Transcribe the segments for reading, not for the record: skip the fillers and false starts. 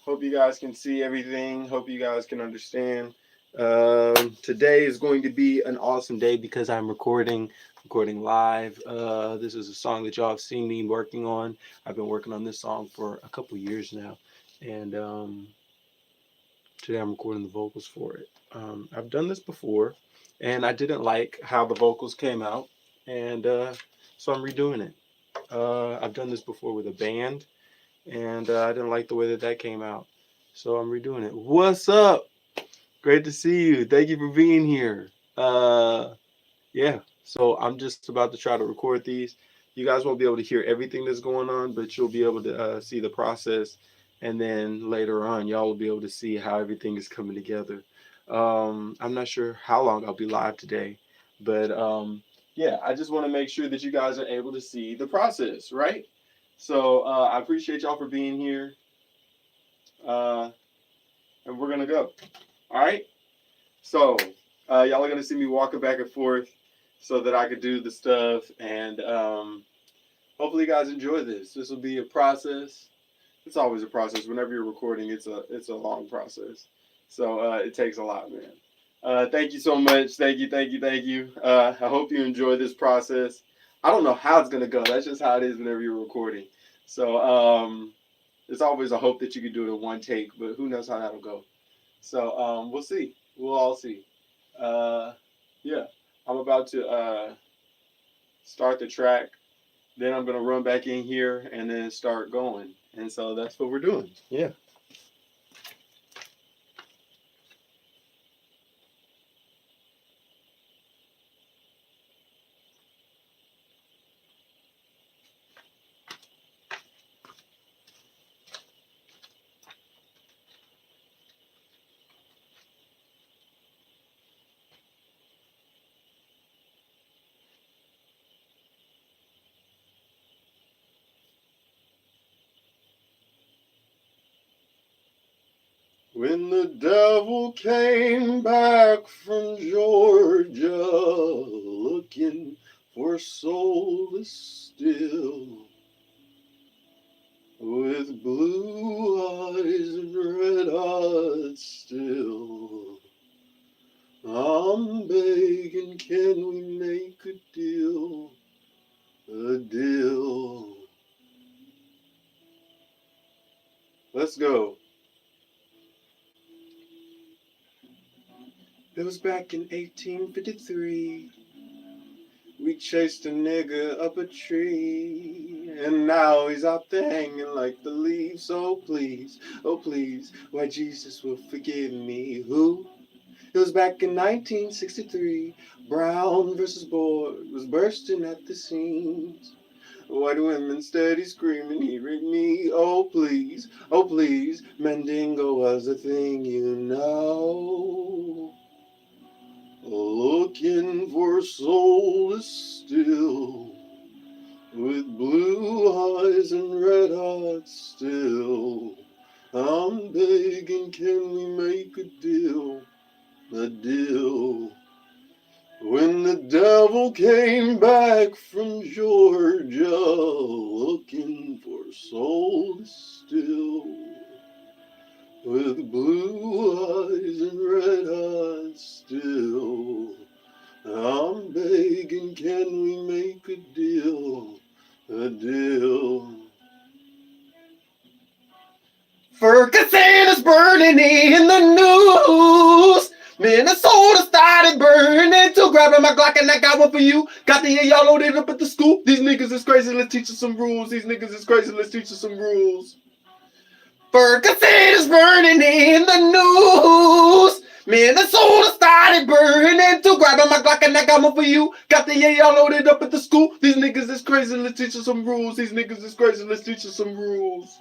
Hope you guys can see everything. Hope you guys can understand. Today is going to be an awesome day because I'm recording live. This is a song that y'all have seen me working on. I've been working on this song for a couple years now, and today I'm recording the vocals for it. I've done this before, and I didn't like how the vocals came out, and so I'm redoing it. I've done this before with a band, and I didn't like the way that came out. So I'm redoing it. What's up? Great to see you. Thank you for being here. Yeah. So I'm just about to try to record these. You guys won't be able to hear everything that's going on, but you'll be able to see the process, and then later on, y'all will be able to see how everything is coming together. I'm not sure how long I'll be live today, but yeah, I just want to make sure that you guys are able to see the process, right? So I appreciate y'all for being here, uh, and we're gonna go. All right. So y'all are gonna see me walking back and forth so that I could do the stuff, and hopefully you guys enjoy this. This will be a process. It's always a process. Whenever you're recording, it's a long process. So it takes a lot, man. Thank you so much. Thank you. I hope you enjoy this process. I don't know how it's gonna go. That's just how it is whenever you're recording. So there's always a hope that you can do it in one take, but who knows how that'll go. So we'll see. We'll all see. Uh, yeah, I'm about to start the track. Then I'm gonna run back in here and then start going. And so that's what we're doing. Yeah. When the devil came back from Georgia looking for a soul to steal, with blue eyes and red eyes still, I'm begging, can we make a deal? A deal. Let's go. It was back in 1853. We chased a nigga up a tree, and now he's out there hanging like the leaves. Oh please, why Jesus will forgive me. Who? It was back in 1963. Brown versus Board was bursting at the seams. White women steady screaming, he raped me. Oh please, Mandingo was a thing, you know. Looking for a soul to steal, with blue eyes and red hearts still. I'm begging, can we make a deal? A deal. When the devil came back from Georgia looking for a soul to steal, with blue eyes and red eyes still, I'm begging, can we make a deal? A deal. Ferguson is burning in the news. Minnesota started burning to grabbing my Glock and I got one for you. Got the y'all loaded up at the school. These niggas is crazy, let's teach us some rules. These niggas is crazy, let's teach us some rules. Ferguson is burning in the news. Minnesota started burning to grabbing my Glock and I got one for you. Got the y'all loaded up at the school. These niggas is crazy, let's teach us some rules. These niggas is crazy, let's teach us some rules.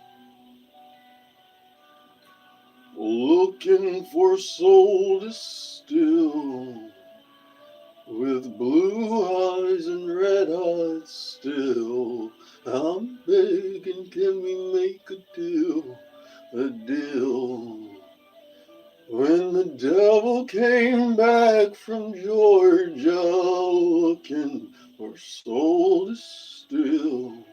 Looking for a soul to steal, with blue eyes and red eyes still. I'm begging, can we make a deal? A deal. When the devil came back from Georgia looking for a soul to steal,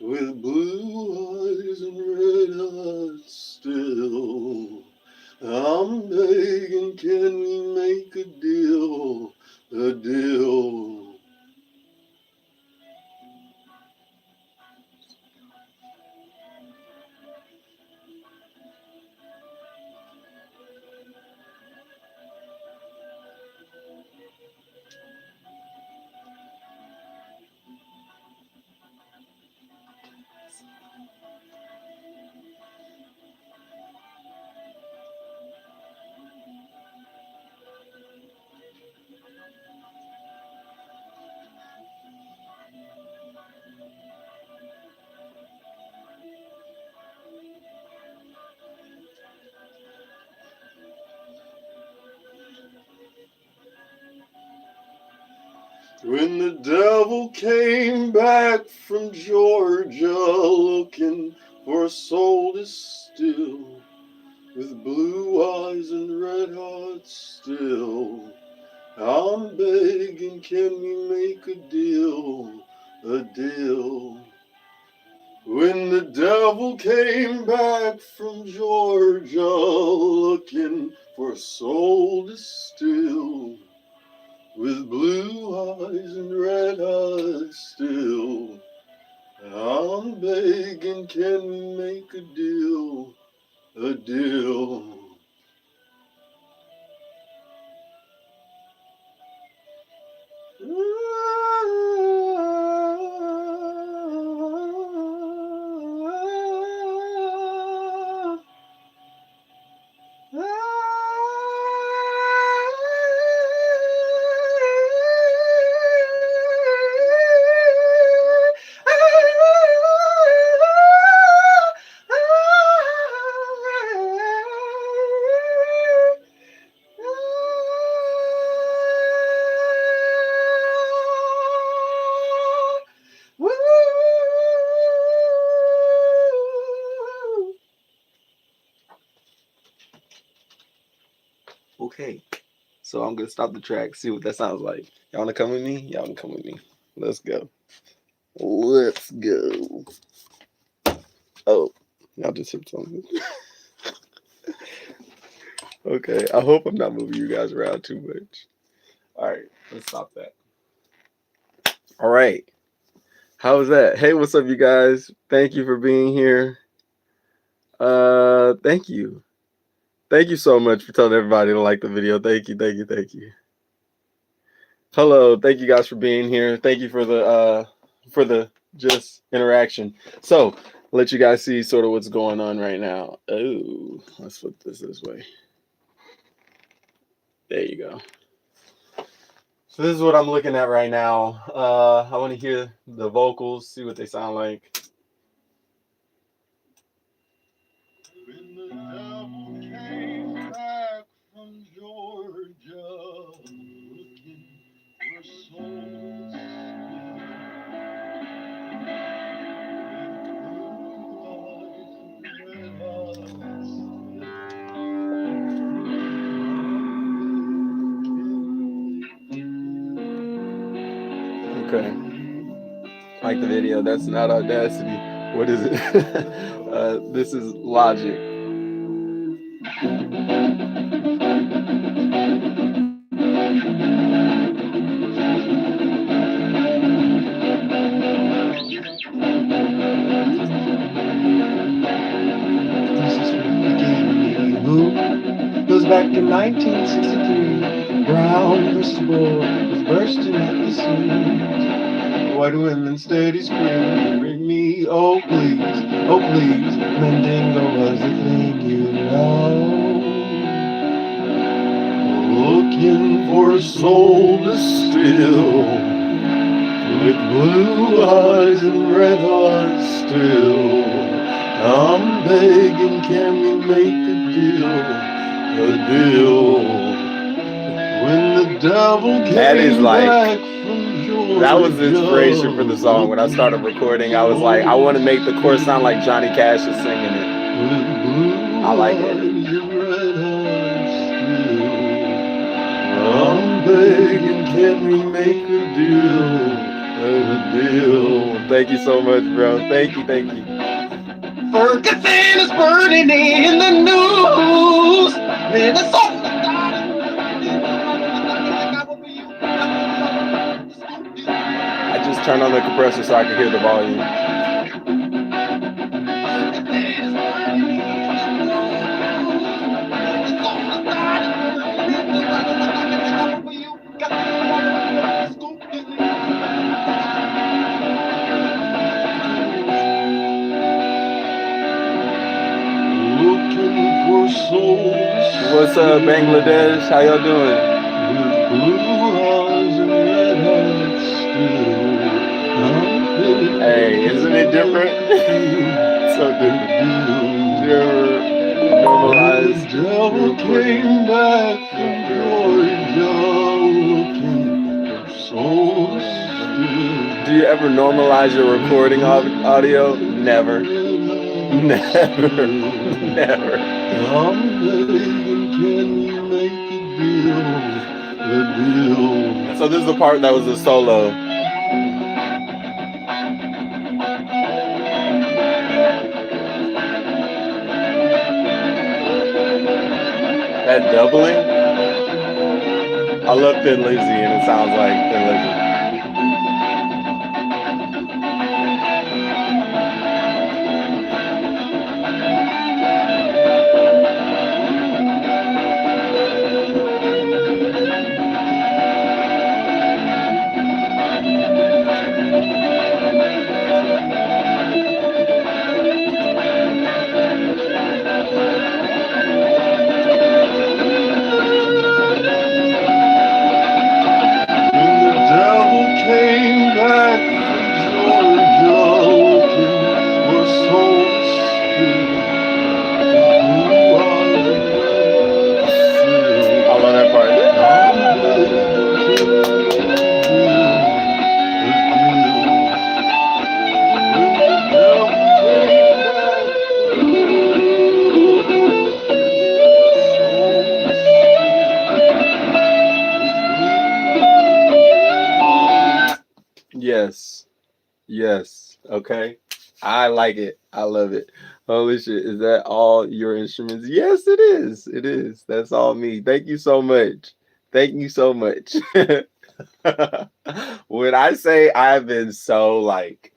with blue eyes and red eyes can we make a deal? A deal. When the devil came back from Georgia looking for a soul to steal, with blue eyes and red hearts still, I'm begging, can we make a deal? A deal. When the devil came back from Georgia looking for a soul to steal, with blue eyes and red eyes still, I'm begging, can we make a deal? A deal. Okay, so I'm gonna stop the track, see what that sounds like. Y'all wanna come with me? Y'all wanna come with me? Let's go. Let's go. Oh, y'all just hit something. Okay, I hope I'm not moving you guys around too much. All right, let's stop that. All right, how was that? Hey, what's up, you guys? Thank you for being here. Thank you. Thank you so much for telling everybody to like the video. Thank you, thank you, thank you. Hello, thank you guys for being here. Thank you for the just interaction. So, I'll let you guys see sort of what's going on right now. Oh, let's flip this way. There you go. So this is what I'm looking at right now. I want to hear the vocals, see what they sound like. When the devil came back from Georgia, looking for souls, okay. Like the video, that's not Audacity. What is it? This is Logic. Goes back to 1963. Brown versus Boy was bursting at the seams. White women steady screaming, bring me, oh please, Mandingo was the thing you know. Looking for a soul to steal, with blue eyes and red hearts still. I'm begging, can we make a deal? A deal. When the devil came back from Georgia. That was the inspiration for the song. When I started recording, I was like, I want to make the chorus sound like Johnny Cash is singing it. I like it. I'm begging, can we make a deal? A deal. Thank you so much, bro. Thank you, thank you. Ferguson is burning in the news. Minnesota got a turn on the compressor so I can hear the volume. What's up, Bangladesh? How y'all doing? Hey, isn't it different? So different. Did you ever normalize came back from Georgia? Do you ever normalize your recording audio? Never. Never. Never. So this is the part that was a solo. That doubling? I love Thin Lizzy and it sounds like Thin Lizzy. Yes. Yes. Okay. I like it. I love it. Holy shit. Is that all your instruments? Yes, it is. It is. That's all me. Thank you so much. Thank you so much. When I say I've been so like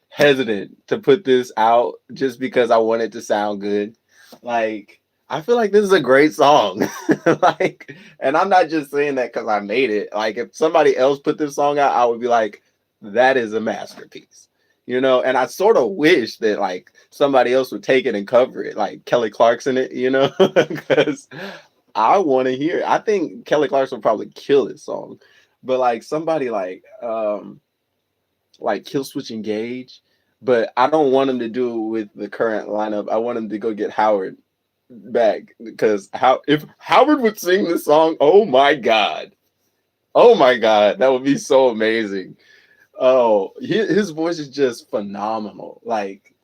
hesitant to put this out just because I want it to sound good, like I feel like this is a great song. Like, and I'm not just saying that because I made it. Like, if somebody else put this song out, I would be like, that is a masterpiece. You know, and I sort of wish that like somebody else would take it and cover it, like Kelly Clarkson it, you know, because I want to hear it. I think Kelly Clarkson would probably kill this song, but like somebody like Kill Switch Engage, but I don't want him to do it with the current lineup. I want him to go get Howard back because if Howard would sing this song, oh my god, that would be so amazing. Oh, his voice is just phenomenal. Like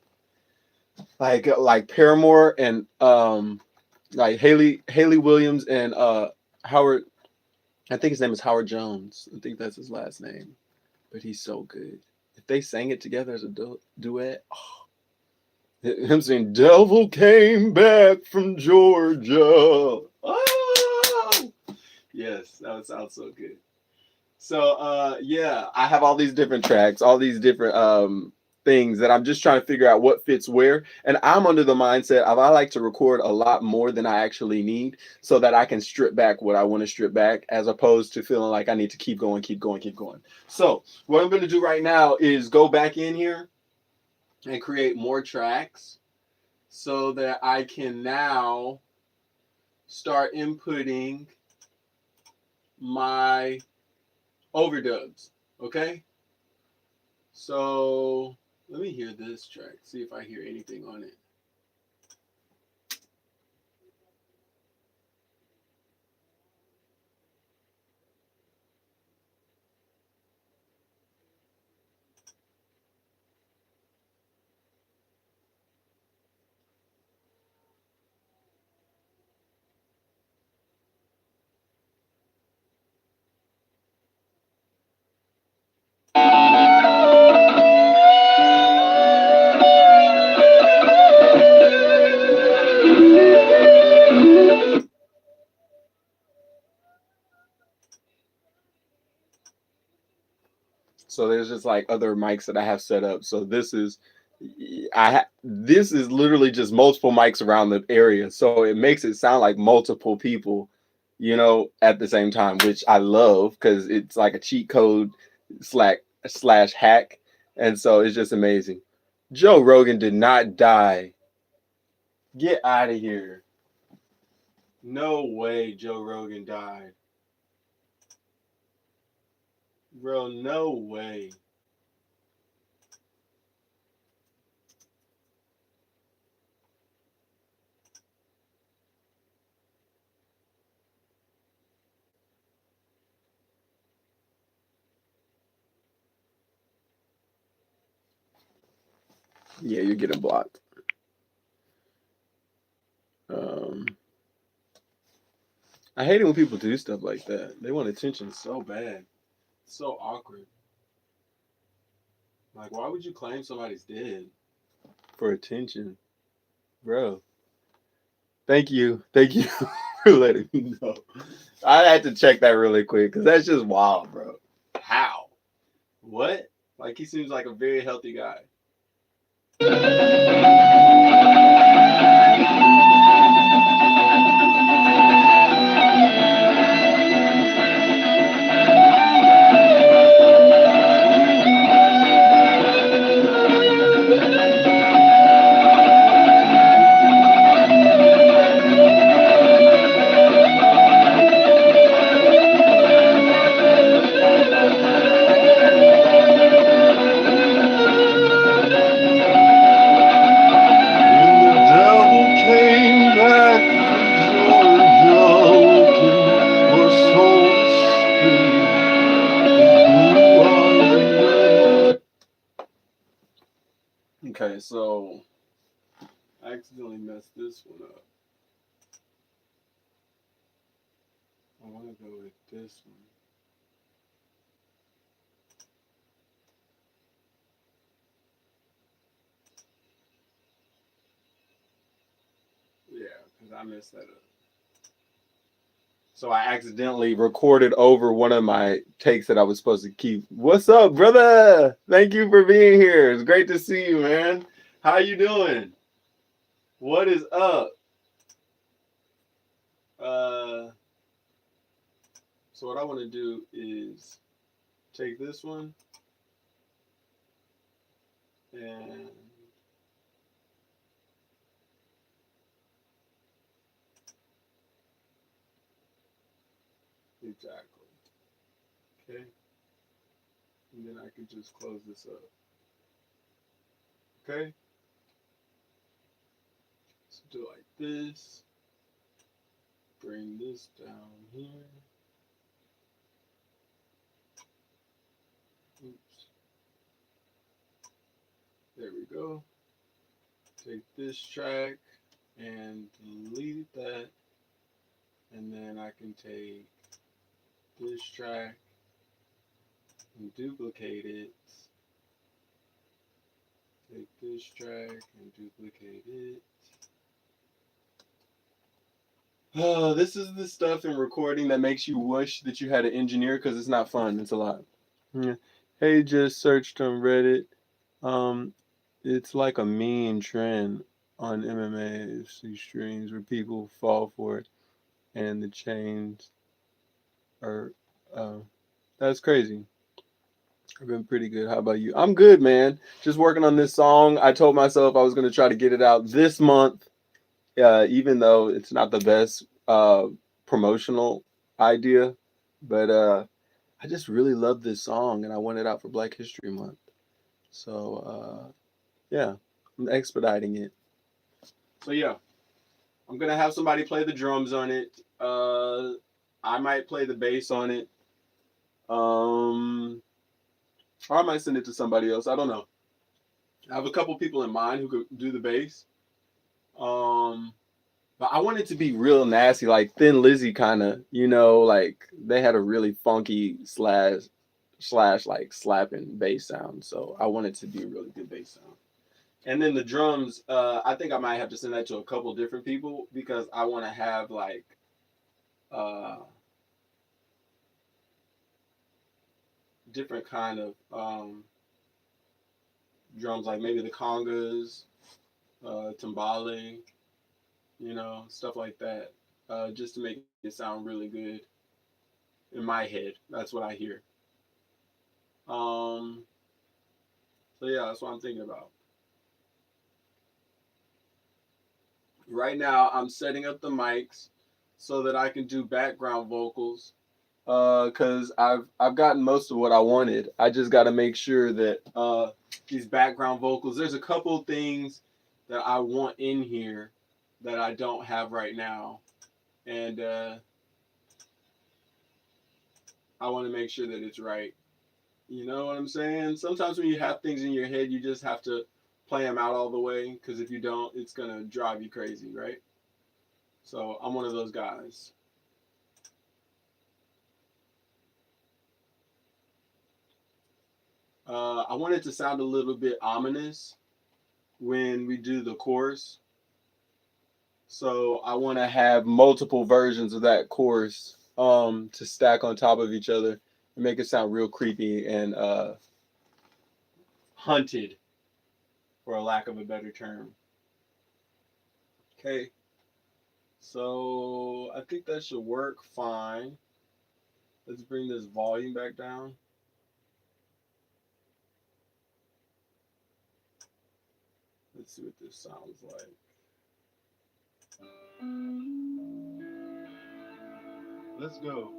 Paramore and like Haley Williams and Howard. I think his name is Howard Jones. I think that's his last name, but he's so good. If they sang it together as a duet, oh, him saying "Devil came back from Georgia." Oh, yes, that would sound so good. So yeah, I have all these different tracks, all these different things that I'm just trying to figure out what fits where. And I'm under the mindset of I like to record a lot more than I actually need so that I can strip back what I want to strip back, as opposed to feeling like I need to keep going, keep going, keep going. So what I'm going to do right now is go back in here and create more tracks so that I can now start inputting my overdubs. Okay, so let me hear this track, see if I hear anything on it. So there's just like other mics that I have set up. So this is literally just multiple mics around the area. So it makes it sound like multiple people, at the same time, which I love because it's like a cheat code slash hack. And so it's just amazing. Joe Rogan did not die. Get out of here. No way Joe Rogan died. Bro, no way. Yeah, you're getting blocked. I hate it when people do stuff like that. They want attention so bad. It's so awkward. Like, why would you claim somebody's dead for attention? Bro, thank you. Thank you for letting me know. I had to check that really quick because that's just wild, bro. How? What? Like, he seems like a very healthy guy. Okay, so I accidentally messed this one up. I want to go with this one. Yeah, because I messed that up. So I accidentally recorded over one of my takes that I was supposed to keep. What's up, brother? Thank you for being here. It's great to see you, man. How you doing? What is up? So what I want to do is take this one and exactly. Okay. And then I can just close this up. Okay. So do like this. Bring this down here. Oops. There we go. Take this track and delete that. And then I can take this track and duplicate it. Take this track and duplicate it. Oh, this is the stuff in recording that makes you wish that you had an engineer because it's not fun. It's a lot. Yeah. Hey, just searched on Reddit. It's like a mean trend on MMA streams where people fall for it, and the chains are. That's crazy. I've been pretty good. How about you? I'm good, man. Just working on this song. I told myself I was going to try to get it out this month, even though it's not the best promotional idea. But I just really love this song, and I want it out for Black History Month. So, yeah, I'm expediting it. So, yeah, I'm going to have somebody play the drums on it. I might play the bass on it. Or I might send it to somebody else. I don't know. I have a couple people in mind who could do the bass. But I want it to be real nasty, like Thin Lizzy kind of, like they had a really funky slash like slapping bass sound. So I want it to be a really good bass sound. And then the drums, I think I might have to send that to a couple different people because I want to have like, different kind of drums, like maybe the congas, timbale, stuff like that, just to make it sound really good in my head. That's what I hear. Um, so yeah, that's what I'm thinking about. Right now, I'm setting up the mics so that I can do background vocals. Cause I've gotten most of what I wanted. I just got to make sure that these background vocals. There's a couple things that I want in here that I don't have right now, and I want to make sure that it's right. You know what I'm saying? Sometimes when you have things in your head, you just have to play them out all the way. Because if you don't, it's gonna drive you crazy, right? So I'm one of those guys. I want it to sound a little bit ominous when we do the chorus. So I want to have multiple versions of that chorus to stack on top of each other and make it sound real creepy and hunted, for a lack of a better term. Okay, so I think that should work fine. Let's bring this volume back down. Let's see what this sounds like. Let's go.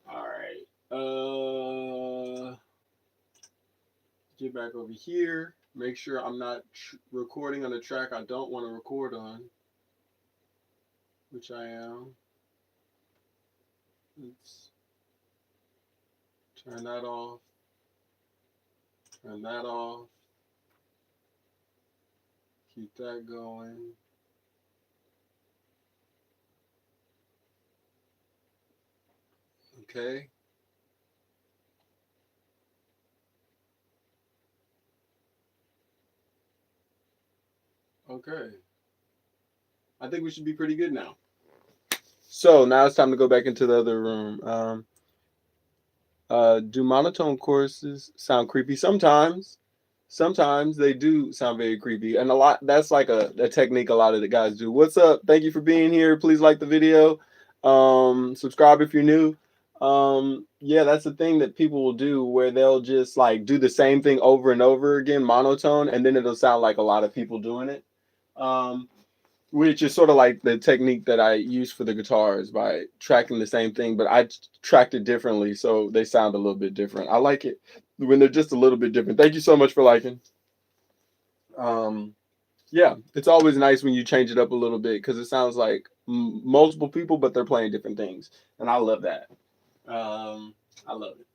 All right. Get back over here. Make sure I'm not recording on a track I don't want to record on, which I am. Let's turn that off. Turn that off. Keep that going. Okay. Okay. I think we should be pretty good now. So now it's time to go back into the other room. Do monotone choruses sound creepy? Sometimes. Sometimes they do sound very creepy. And a lot that's like a technique a lot of the guys do. What's up? Thank you for being here. Please like the video. Subscribe if you're new. Yeah, that's the thing that people will do where they'll just like do the same thing over and over again, monotone, and then it'll sound like a lot of people doing it. Which is sort of like the technique that I use for the guitars by tracking the same thing, but I tracked it differently, so they sound a little bit different. I like it when they're just a little bit different. Thank you so much for liking. Yeah, it's always nice when you change it up a little bit because it sounds like multiple people, but they're playing different things, and I love that. I love it.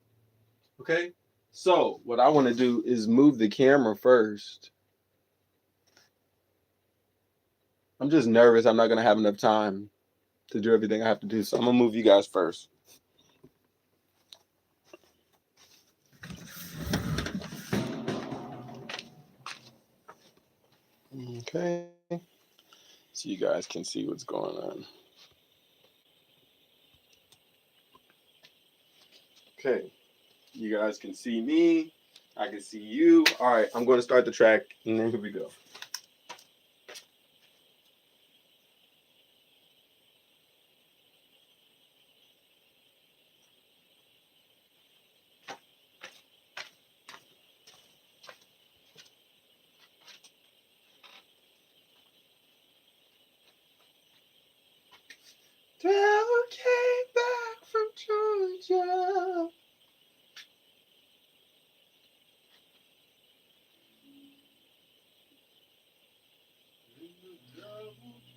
Okay, so what I want to do is move the camera first. I'm just nervous. I'm not gonna have enough time to do everything I have to do, so I'm gonna move you guys first. Okay, so you guys can see what's going on. Okay, you guys can see me. I can see you. All right, I'm going to start the track, and then here we go. Travel came back from Georgia.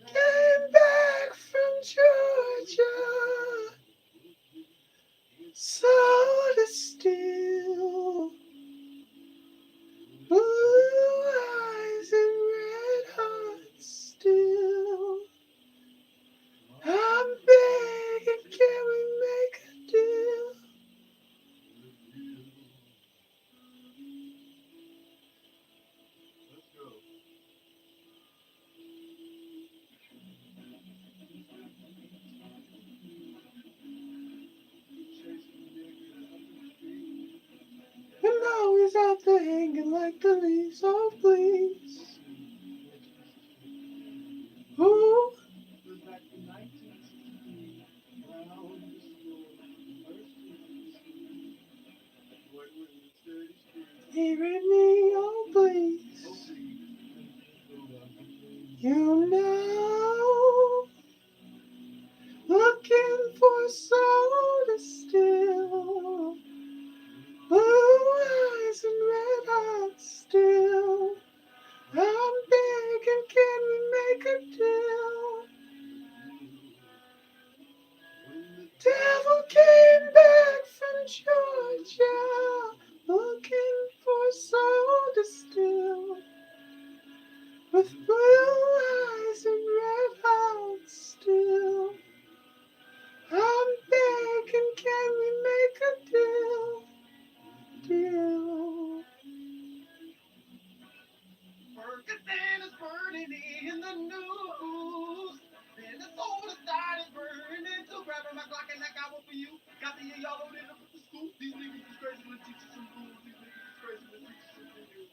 Came back from Georgia. Soul is still. Blue eyes and red hearts still. I'm begging, can we make a deal? Always out there hanging like the leaves. Oh, please. Ooh. Hearing me, oh, please. You know, looking for soul to still. Blue eyes and red hearts still. I'm begging, can we make a deal? Devil came back from Georgia, looking for soul to steal. With blue eyes and red hearts still. I'm begging, can we make a deal? Deal. Ferguson is burning in the news. Then the soul started burning. So grabbing my Glock and I got one for you. Got the y'all loaded up with the scoop. These niggas is crazy with teachers some rules. These niggas is crazy with teachers some rules.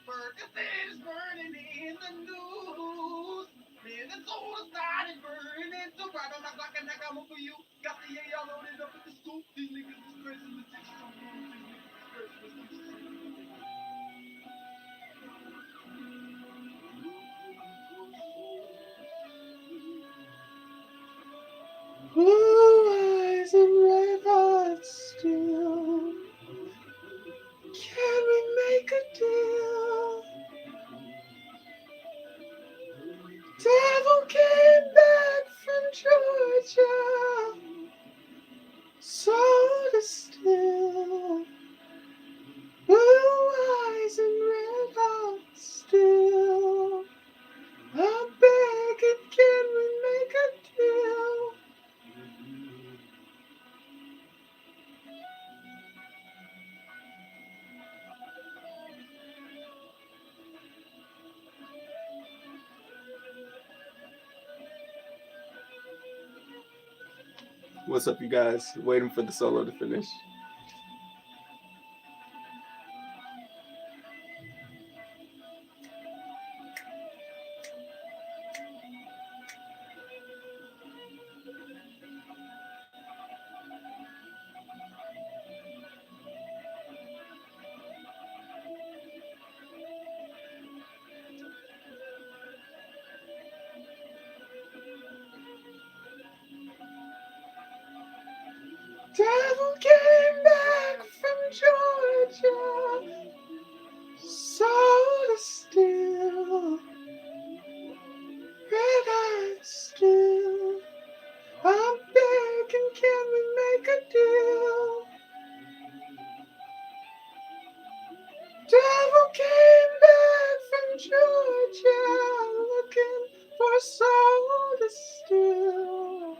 Ferguson is burning in the news. Then the soul started burning. So grabbing my Glock and I got one for you. Got the y'all loaded up with the scoop. These niggas is crazy with teachers some rules. These niggas is crazy with teachers some rules. Blue eyes and red hearts still. Can we make a deal? Devil came back from Georgia, soul to still. Blue eyes and red hearts still. I'm begging, can we make a deal? What's up, you guys? Waiting for the solo to finish. Devil came back from Georgia, soul to steal. Red eyes still. I'm begging, can we make a deal? Devil came back from Georgia, looking for soul to steal.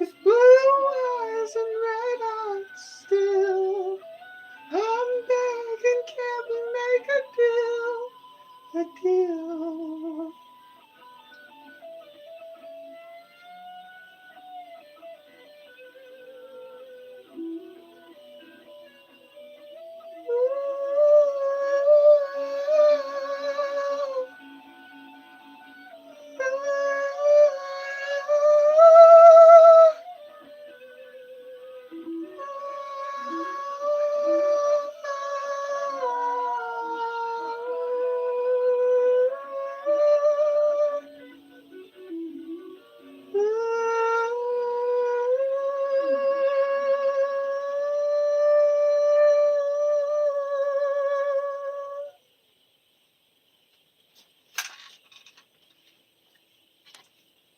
With blue eyes and red hearts still. I'm begging, can we make a deal? A deal.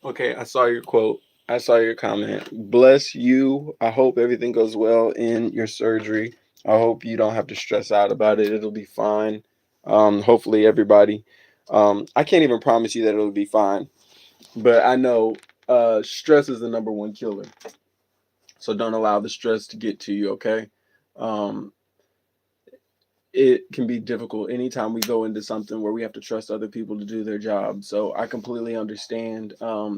Okay, I saw your quote. I saw your comment. Bless you. I hope everything goes well in your surgery. I hope you don't have to stress out about it. It'll be fine. Hopefully, everybody. I can't even promise you that it'll be fine, but I know stress is the number one killer. So don't allow the stress to get to you, okay? Um, it can be difficult anytime we go into something where we have to trust other people to do their job. So I completely understand.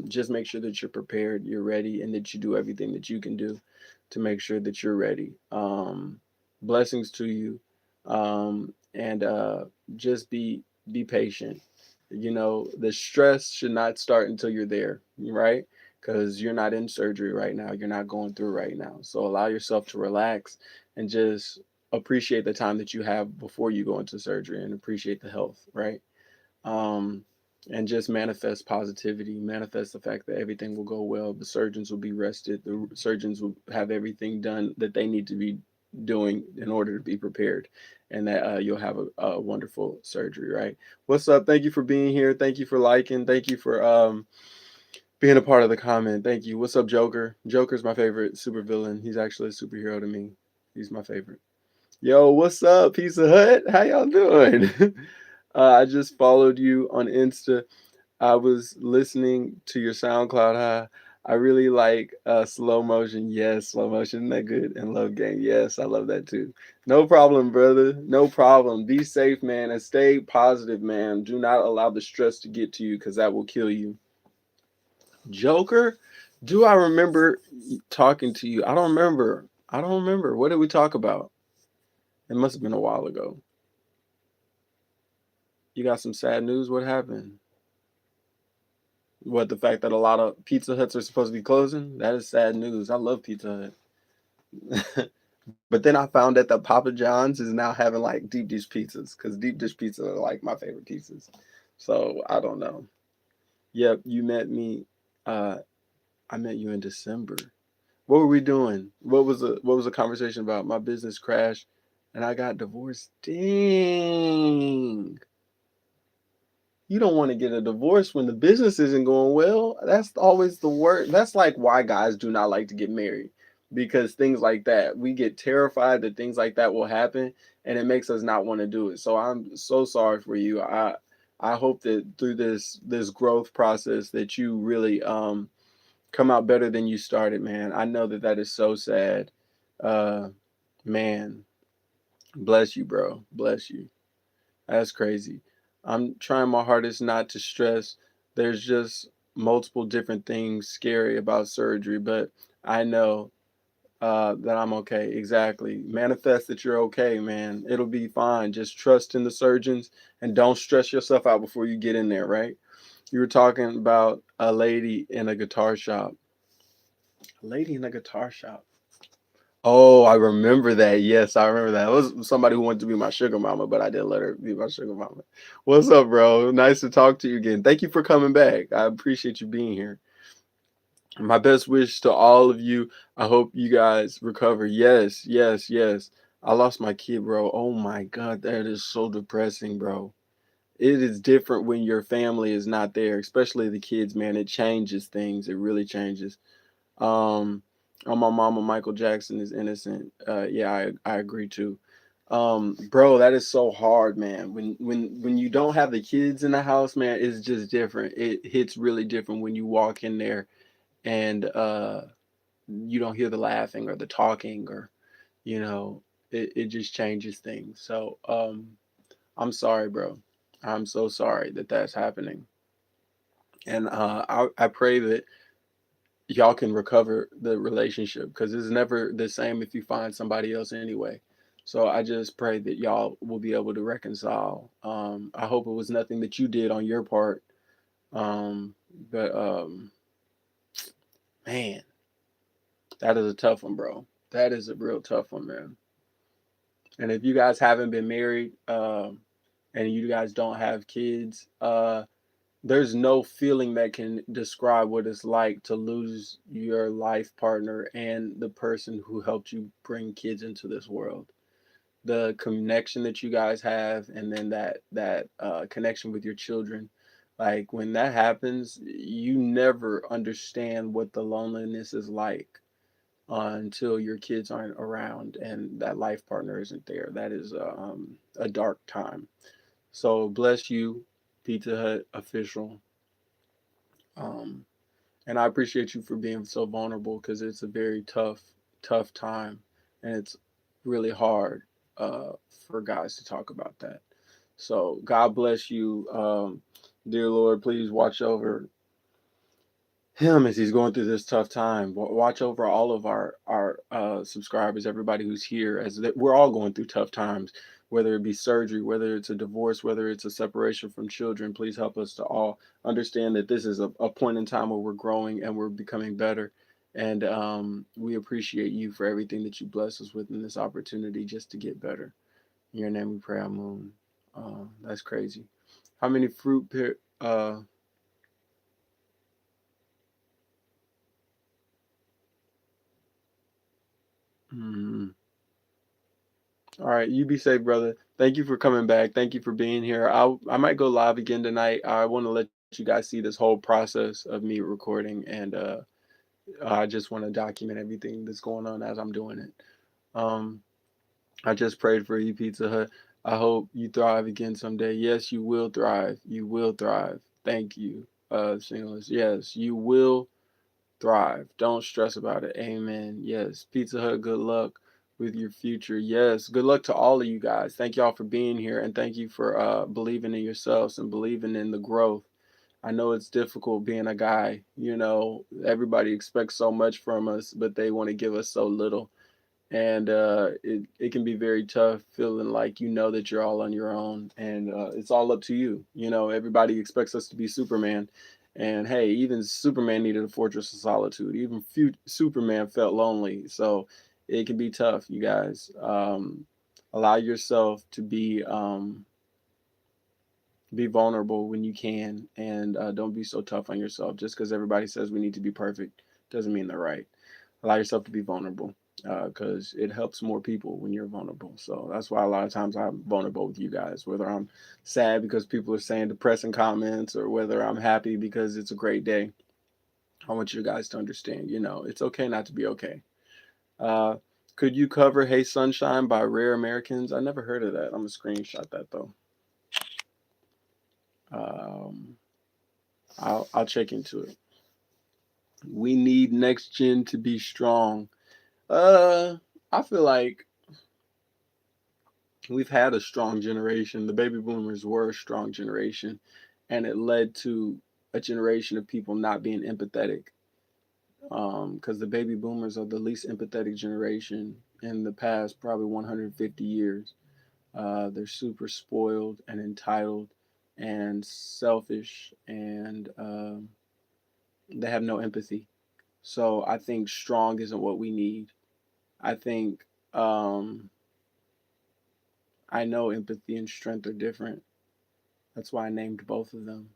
Just make sure that you're prepared, you're ready, and that you do everything that you can do to make sure that you're ready. Blessings to you. And just be patient. You know, the stress should not start until you're there, right? Because you're not in surgery right now. You're not going through right now. So allow yourself to relax and just appreciate the time that you have before you go into surgery and appreciate the health, right? um, and just manifest positivity, manifest the fact that everything will go well. The surgeons will be rested. The surgeons will have everything done that they need to be doing in order to be prepared, and that you'll have a wonderful surgery. Right? What's up? Thank you for being here. Thank you for liking. Thank you for being a part of the comment. Thank you. What's up, Joker? Joker's my favorite supervillain. He's actually a superhero to me. He's my favorite. Yo, what's up, Pizza Hut? How y'all doing? I just followed you on Insta. I was listening to your SoundCloud high. I really like slow motion. Yes, slow motion. Isn't that good? And love game. Yes, I love that too. No problem, brother. No problem. Be safe, man, and stay positive, man. Do not allow the stress to get to you because that will kill you. Joker, do I remember talking to you? I don't remember. I don't remember. What did we talk about? It must have been a while ago. You got some sad news? What happened? What, the fact that a lot of Pizza Huts are supposed to be closing? That is sad news. I love Pizza Hut. But then I found that the Papa John's is now having like deep dish pizzas because deep dish pizza are like my favorite pizzas. So I don't know. Yep, you met me. Uh, I met you in December. What were we doing? What was the conversation about? My business crashed, and I got divorced. Dang. You don't want to get a divorce when the business isn't going well. That's always the worst. That's like why guys do not like to get married because things like that, we get terrified that things like that will happen and it makes us not want to do it. So I'm so sorry for you. I hope that through this growth process that you really come out better than you started, man. I know that that is so sad. Uh man, bless you, bro. Bless you. That's crazy. I'm trying my hardest not to stress. There's just multiple different things scary about surgery, but I know that I'm okay. Exactly. Manifest that you're okay, man. It'll be fine. Just trust in the surgeons and don't stress yourself out before you get in there, right? You were talking about a lady in a guitar shop. A lady in a guitar shop. Oh, I remember that. Yes, I remember that. It was somebody who wanted to be my sugar mama, but I didn't let her be my sugar mama. What's up, bro? Nice to talk to you again. Thank you for coming back. I appreciate you being here. My best wish to all of you. I hope you guys recover. Yes, yes, yes. I lost my kid, bro. Oh my God, that is so depressing, bro. It is different when your family is not there, especially the kids, man. It changes things. It really changes. Um, on my mama, Michael Jackson is innocent. Yeah, I agree too. Bro, that is so hard, man. When you don't have the kids in the house, man, it's just different. It hits really different when you walk in there and you don't hear the laughing or the talking or you know, it just changes things. So I'm sorry, bro. I'm so sorry that that's happening. And I pray that y'all can recover the relationship because it's never the same if you find somebody else anyway. So I just pray that y'all will be able to reconcile. I hope it was nothing that you did on your part. Um, but man, that is a tough one, bro. That is a real tough one, man. And if you guys haven't been married, and you guys don't have kids, there's no feeling that can describe what it's like to lose your life partner and the person who helped you bring kids into this world. The connection that you guys have, and then that connection with your children. Like when that happens, you never understand what the loneliness is like until your kids aren't around and that life partner isn't there. That is a dark time. So bless you, Pizza Hut official. Um, and I appreciate you for being so vulnerable because it's a very tough time, and it's really hard uh, for guys to talk about that. So God bless you, dear Lord. Please watch over him as he's going through this tough time. Watch over all of our subscribers, everybody who's here, as we're all going through tough times, whether it be surgery, whether it's a divorce, whether it's a separation from children. Please help us to all understand that this is a point in time where we're growing and we're becoming better. And we appreciate you for everything that you bless us with in this opportunity just to get better. In your name we pray, Amen. That's crazy. How many fruit mm, all right, you be safe, brother. Thank you for coming back. Thank you for being here. I might go live again tonight. I want to let you guys see this whole process of me recording, and I just want to document everything that's going on as I'm doing it. Um, I just prayed for you, Pizza Hut. I hope you thrive again someday. Yes, you will thrive. You will thrive. Thank you, Singles. Yes, you will thrive. Don't stress about it. Amen. Yes. Pizza Hut, good luck with your future. Yes. Good luck to all of you guys. Thank y'all for being here, and thank you for believing in yourselves and believing in the growth. I know it's difficult being a guy. Everybody expects so much from us, but they want to give us so little. And it can be very tough feeling like that you're all on your own, and it's all up to you. Everybody expects us to be Superman, and hey, even Superman needed a fortress of solitude. Even Superman felt lonely, so it can be tough, you guys. Allow yourself to be vulnerable when you can, and don't be so tough on yourself. Just because everybody says we need to be perfect doesn't mean they're right. Allow yourself to be vulnerable, because it helps more people when you're vulnerable. So that's why a lot of times I'm vulnerable with you guys, whether I'm sad because people are saying depressing comments, or whether I'm happy because it's a great day. I want you guys to understand, it's okay not to be okay. Uh, could you cover Hey Sunshine by Rare Americans? I never heard of that. I'm going to screenshot that though. Um, I'll check into it. We need next gen to be strong. I feel like we've had a strong generation. The baby boomers were a strong generation, and it led to a generation of people not being empathetic. Because the baby boomers are the least empathetic generation in the past probably 150 years. They're super spoiled and entitled and selfish, and they have no empathy. So I think strong isn't what we need. I think I know empathy and strength are different. That's why I named both of them.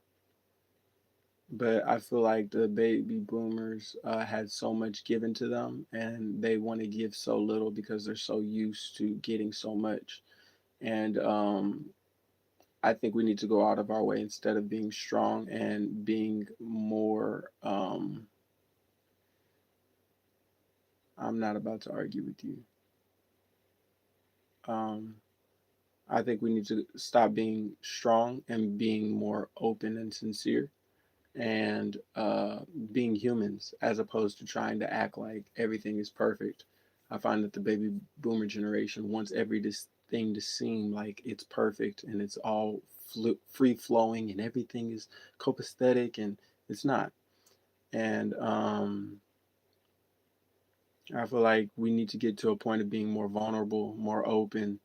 But I feel like the baby boomers had so much given to them, and they want to give so little because they're so used to getting so much. And I think we need to go out of our way instead of being strong and being more. I'm not about to argue with you. Um, I think we need to stop being strong and being more open and sincere, and being humans, as opposed to trying to act like everything is perfect. I find that the baby boomer generation wants thing to seem like it's perfect and it's all free flowing and everything is copacetic, and it's not. And I feel like we need to get to a point of being more vulnerable, more open,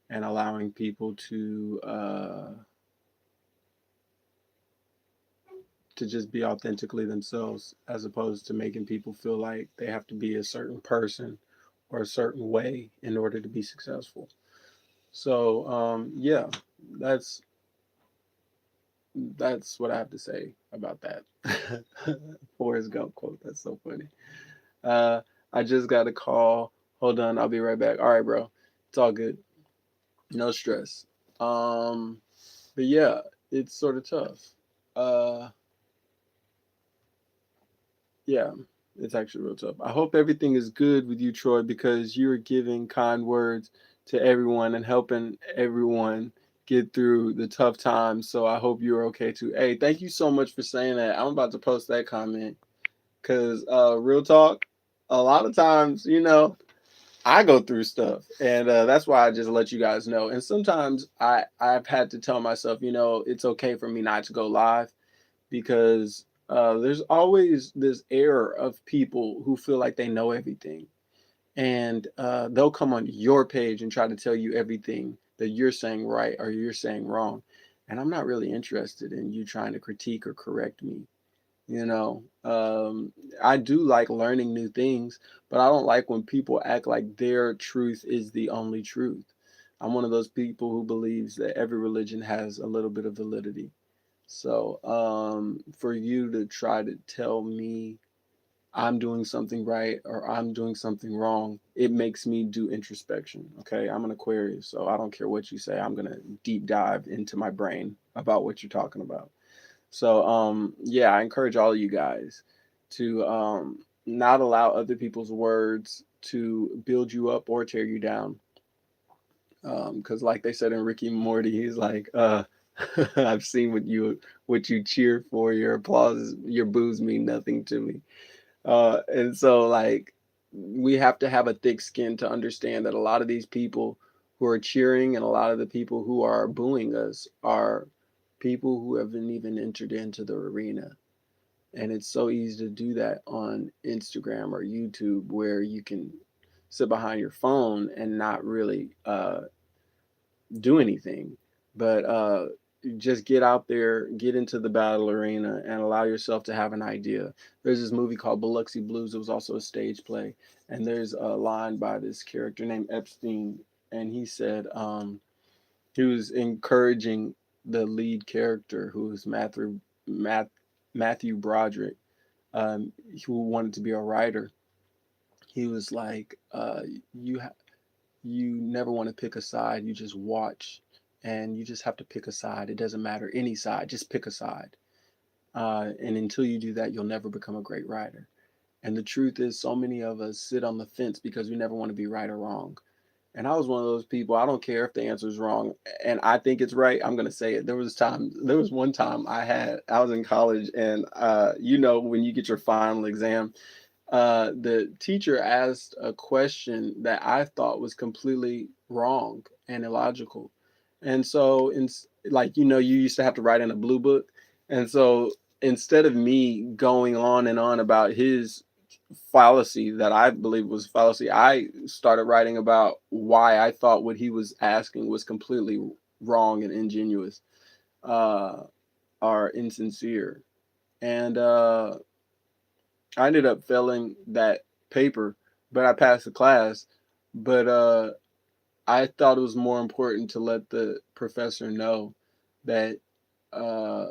and allowing people to just be authentically themselves, as opposed to making people feel like they have to be a certain person or a certain way in order to be successful. So yeah, that's that's what I have to say about that. Forrest Gump quote. That's so funny. Uh, I just got a call. Hold on, I'll be right back. All right, bro. It's all good. No stress. Um, but yeah, it's sort of tough. Uh, Yeah, it's actually real tough. I hope everything is good with you, Troy, because you're giving kind words to everyone and helping everyone get through the tough times. So I hope you're okay too. Hey, thank you so much for saying that. I'm about to post that comment because real talk, a lot of times, I go through stuff, and that's why I just let you guys know. And sometimes I've had to tell myself, it's okay for me not to go live because there's always this air of people who feel like they know everything, and they'll come on your page and try to tell you everything that you're saying right or you're saying wrong. And I'm not really interested in you trying to critique or correct me. You know, I do like learning new things, but I don't like when people act like their truth is the only truth. I'm one of those people who believes that every religion has a little bit of validity. So, for you to try to tell me I'm doing something right or I'm doing something wrong, it makes me do introspection. Okay. I'm an Aquarius, so I don't care what you say. I'm going to deep dive into my brain about what you're talking about. So, yeah, I encourage all of you guys to not allow other people's words to build you up or tear you down. Because, like they said in Ricky and Morty, he's like, I've seen what you cheer for. Your applause, your boos mean nothing to me. And so, like, we have to have a thick skin to understand that a lot of these people who are cheering and a lot of the people who are booing us are people who haven't even entered into the arena. And it's so easy to do that on Instagram or YouTube where you can sit behind your phone and not really do anything. But just get out there, get into the battle arena, and allow yourself to have an idea. There's this movie called Biloxi Blues. It was also a stage play, and there's a line by this character named Epstein, and he said he was encouraging the lead character, who was Matthew Broderick, who wanted to be a writer. He was like, "You you never want to pick a side. You just watch, and you just have to pick a side. It doesn't matter any side. Just pick a side. And until you do that, you'll never become a great writer." And the truth is, so many of us sit on the fence because we never want to be right or wrong. And I was one of those people. I don't care if the answer is wrong, and I think it's right. I'm gonna say it. There was one time I was in college, and when you get your final exam, the teacher asked a question that I thought was completely wrong and illogical. And so, you used to have to write in a blue book. And so, instead of me going on and on about his fallacy that I believe was fallacy, I started writing about why I thought what he was asking was completely wrong and ingenuous, uh, or insincere. And I ended up failing that paper, but I passed the class. But I thought it was more important to let the professor know that uh,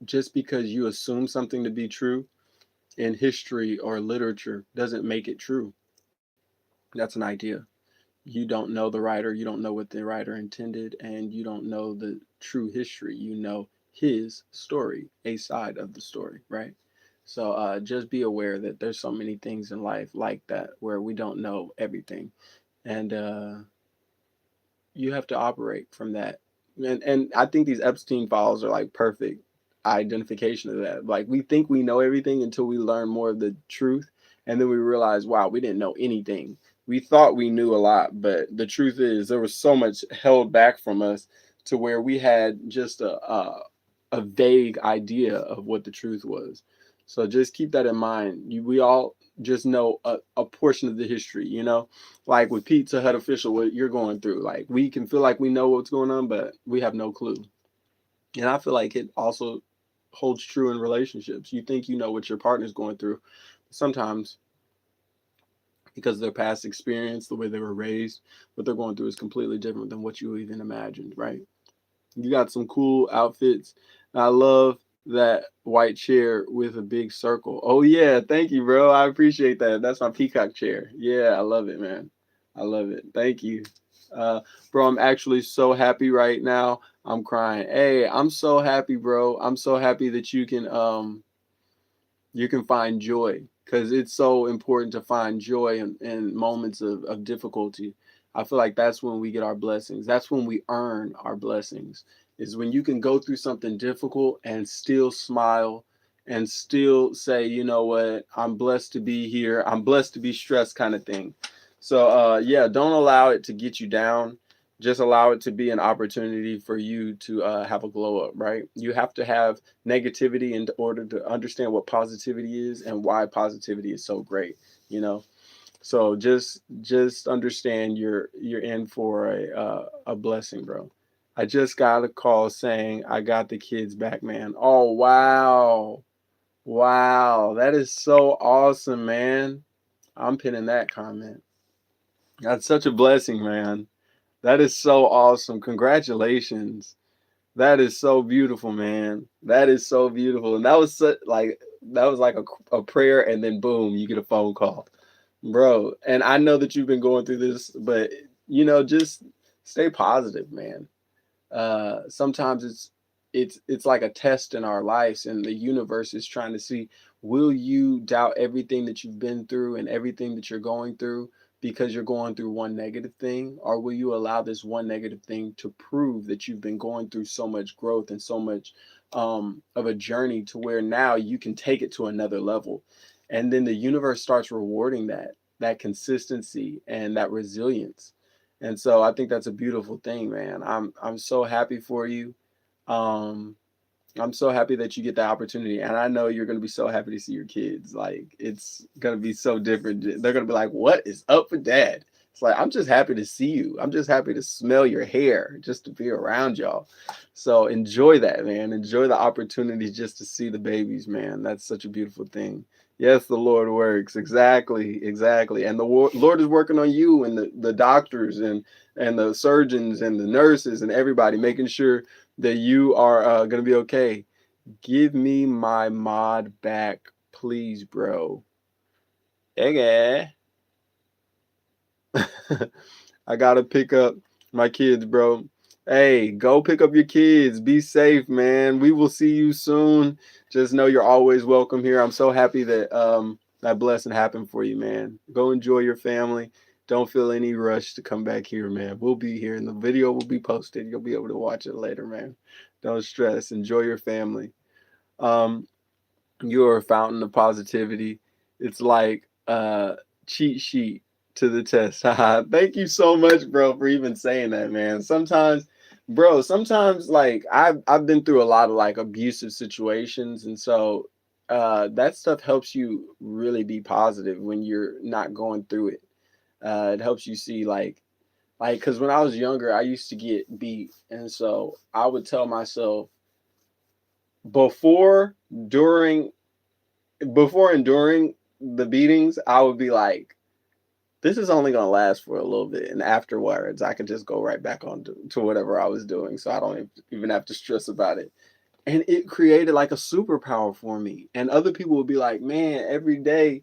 just because you assume something to be true in history or literature doesn't make it true. That's an idea. You don't know the writer, you don't know what the writer intended, and you don't know the true history. You know his story, a side of the story, right? So just be aware that there's so many things in life like that where we don't know everything, and you have to operate from that. And I think these Epstein files are like perfect identification of that. Like, we think we know everything until we learn more of the truth, and then we realize, wow, we didn't know anything. We thought we knew a lot, but the truth is there was so much held back from us to where we had just a vague idea of what the truth was. So just keep that in mind. We all just know a portion of the history, like with Pizza Hut official, what you're going through. Like, we can feel like we know what's going on, but we have no clue. And I feel like it also holds true in relationships. You think you know what your partner's going through. Sometimes, because of their past experience, the way they were raised, what they're going through is completely different than what you even imagined, right? You got some cool outfits. I love that white chair with a big circle. Oh yeah, thank you, bro. I appreciate that. That's my peacock chair. Yeah, I love it, man. I love it. Thank you. Bro, I'm actually so happy right now. I'm crying. Hey, I'm so happy, bro. I'm so happy that you can find joy, because it's so important to find joy in moments of difficulty. I feel like that's when we get our blessings. That's when we earn our blessings, is when you can go through something difficult and still smile and still say, you know what, I'm blessed to be here. I'm blessed to be stressed, kind of thing. So, yeah, don't allow it to get you down. just allow it to be an opportunity for you to have a glow up, right? You have to have negativity in order to understand what positivity is and why positivity is so great, you know? So just understand you're in for a blessing, bro. I just got a call saying I got the kids back, man. Oh wow. Wow. That is so awesome, man. I'm pinning that comment. That's such a blessing, man. That is so awesome. Congratulations. That is so beautiful, man. That is so beautiful. And that was like a prayer and then boom, you get a phone call. Bro, and I know that you've been going through this, but just stay positive, man. Sometimes it's like a test in our lives, and the universe is trying to see, will you doubt everything that you've been through and everything that you're going through because you're going through one negative thing, or will you allow this one negative thing to prove that you've been going through so much growth and so much of a journey to where now you can take it to another level. And then the universe starts rewarding that consistency and that resilience. And so I think that's a beautiful thing, man. I'm so happy for you. Um, I'm so happy that you get the opportunity, and I know you're gonna be so happy to see your kids. Like it's gonna be so different. They're gonna be like, "What is up with dad?" It's like I'm just happy to see you. I'm just happy to smell your hair, just to be around y'all. So enjoy that, man. Enjoy the opportunity just to see the babies, man. That's such a beautiful thing. Yes, the Lord works. Exactly, exactly. And the Lord is working on you and the doctors and the surgeons and the nurses and everybody, making sure that you are gonna be okay. Give me my mod back, please, bro. Okay. I gotta pick up my kids, bro. Hey, go pick up your kids. Be safe, man. We will see you soon. Just know you're always welcome here. I'm so happy that that blessing happened for you, man. Go enjoy your family. Don't feel any rush to come back here, man. We'll be here and the video will be posted. You'll be able to watch it later, man. Don't stress. Enjoy your family. Um, you're a fountain of positivity. It's like cheat sheet to the test. Thank you so much, bro, for even saying that, man. Sometimes like I've been through a lot of like abusive situations, and so that stuff helps you really be positive when you're not going through it. It helps you see like because when I was younger, I used to get beat, and so I would tell myself before, during before and during the beatings, I would be like, this is only gonna last for a little bit, and afterwards, I could just go right back on to whatever I was doing, so I don't even have to stress about it. And it created like a superpower for me. And other people would be like, "Man, every day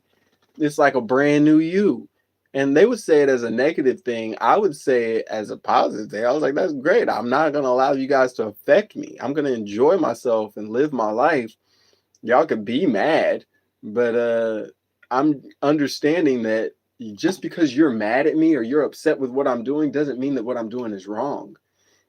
it's like a brand new you." And they would say it as a negative thing. I would say it as a positive thing. I was like, "That's great. I'm not gonna allow you guys to affect me. I'm gonna enjoy myself and live my life. Y'all could be mad, but I'm understanding that just because you're mad at me or you're upset with what I'm doing doesn't mean that what I'm doing is wrong.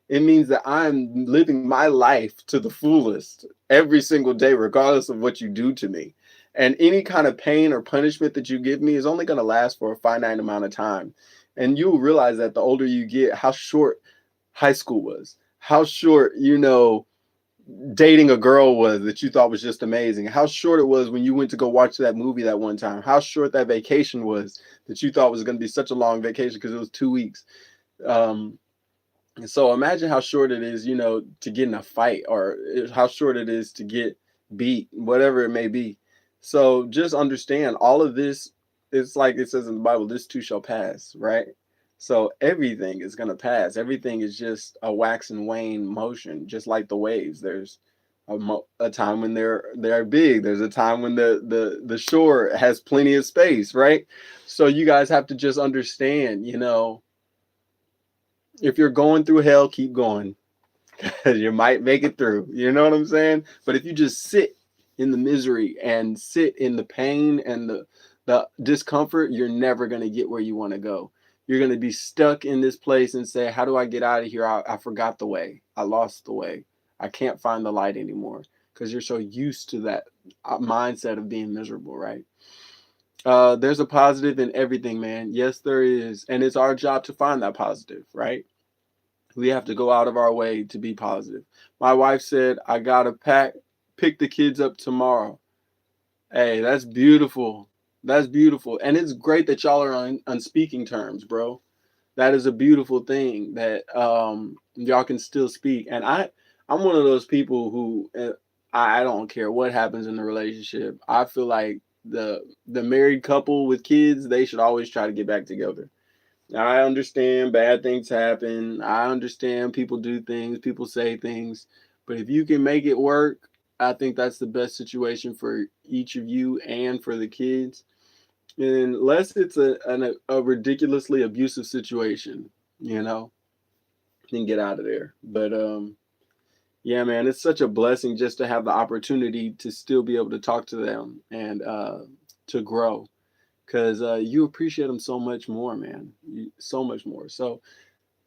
It means that I'm living my life to the fullest every single day, regardless of what you do to me. And any kind of pain or punishment that you give me is only going to last for a finite amount of time. And you'll realize that the older you get, how short high school was, how short, dating a girl was that you thought was just amazing, how short it was when you went to go watch that movie that one time, how short that vacation was that you thought was going to be such a long vacation because it was 2 weeks. Um, and so imagine how short it is, to get in a fight, or how short it is to get beat, whatever it may be. So just understand all of this. It's like it says in the Bible, this too shall pass, right? So everything is going to pass. Everything is just a wax and wane motion, just like the waves. There's a time when they're big. There's a time when the shore has plenty of space, right? So you guys have to just understand, if you're going through hell, keep going. You might make it through. You know what I'm saying? But if you just sit in the misery and sit in the pain and the discomfort, you're never going to get where you want to go. You're going to be stuck in this place and say, how do I get out of here? I forgot the way. I lost the way. I can't find the light anymore, because you're so used to that mindset of being miserable, right? There's a positive in everything, man. Yes, there is. And it's our job to find that positive, right? We have to go out of our way to be positive. My wife said, I gotta pick the kids up tomorrow. Hey, that's beautiful. That's beautiful. And it's great that y'all are on speaking terms, bro. That is a beautiful thing that y'all can still speak. And I'm one of those people who I don't care what happens in the relationship. I feel like the married couple with kids, they should always try to get back together. I understand bad things happen. I understand people do things, people say things, but if you can make it work, I think that's the best situation for each of you and for the kids. Unless it's a ridiculously abusive situation, you know, then get out of there. But yeah, man, it's such a blessing just to have the opportunity to still be able to talk to them and to grow, because you appreciate them so much more, man. So much more. So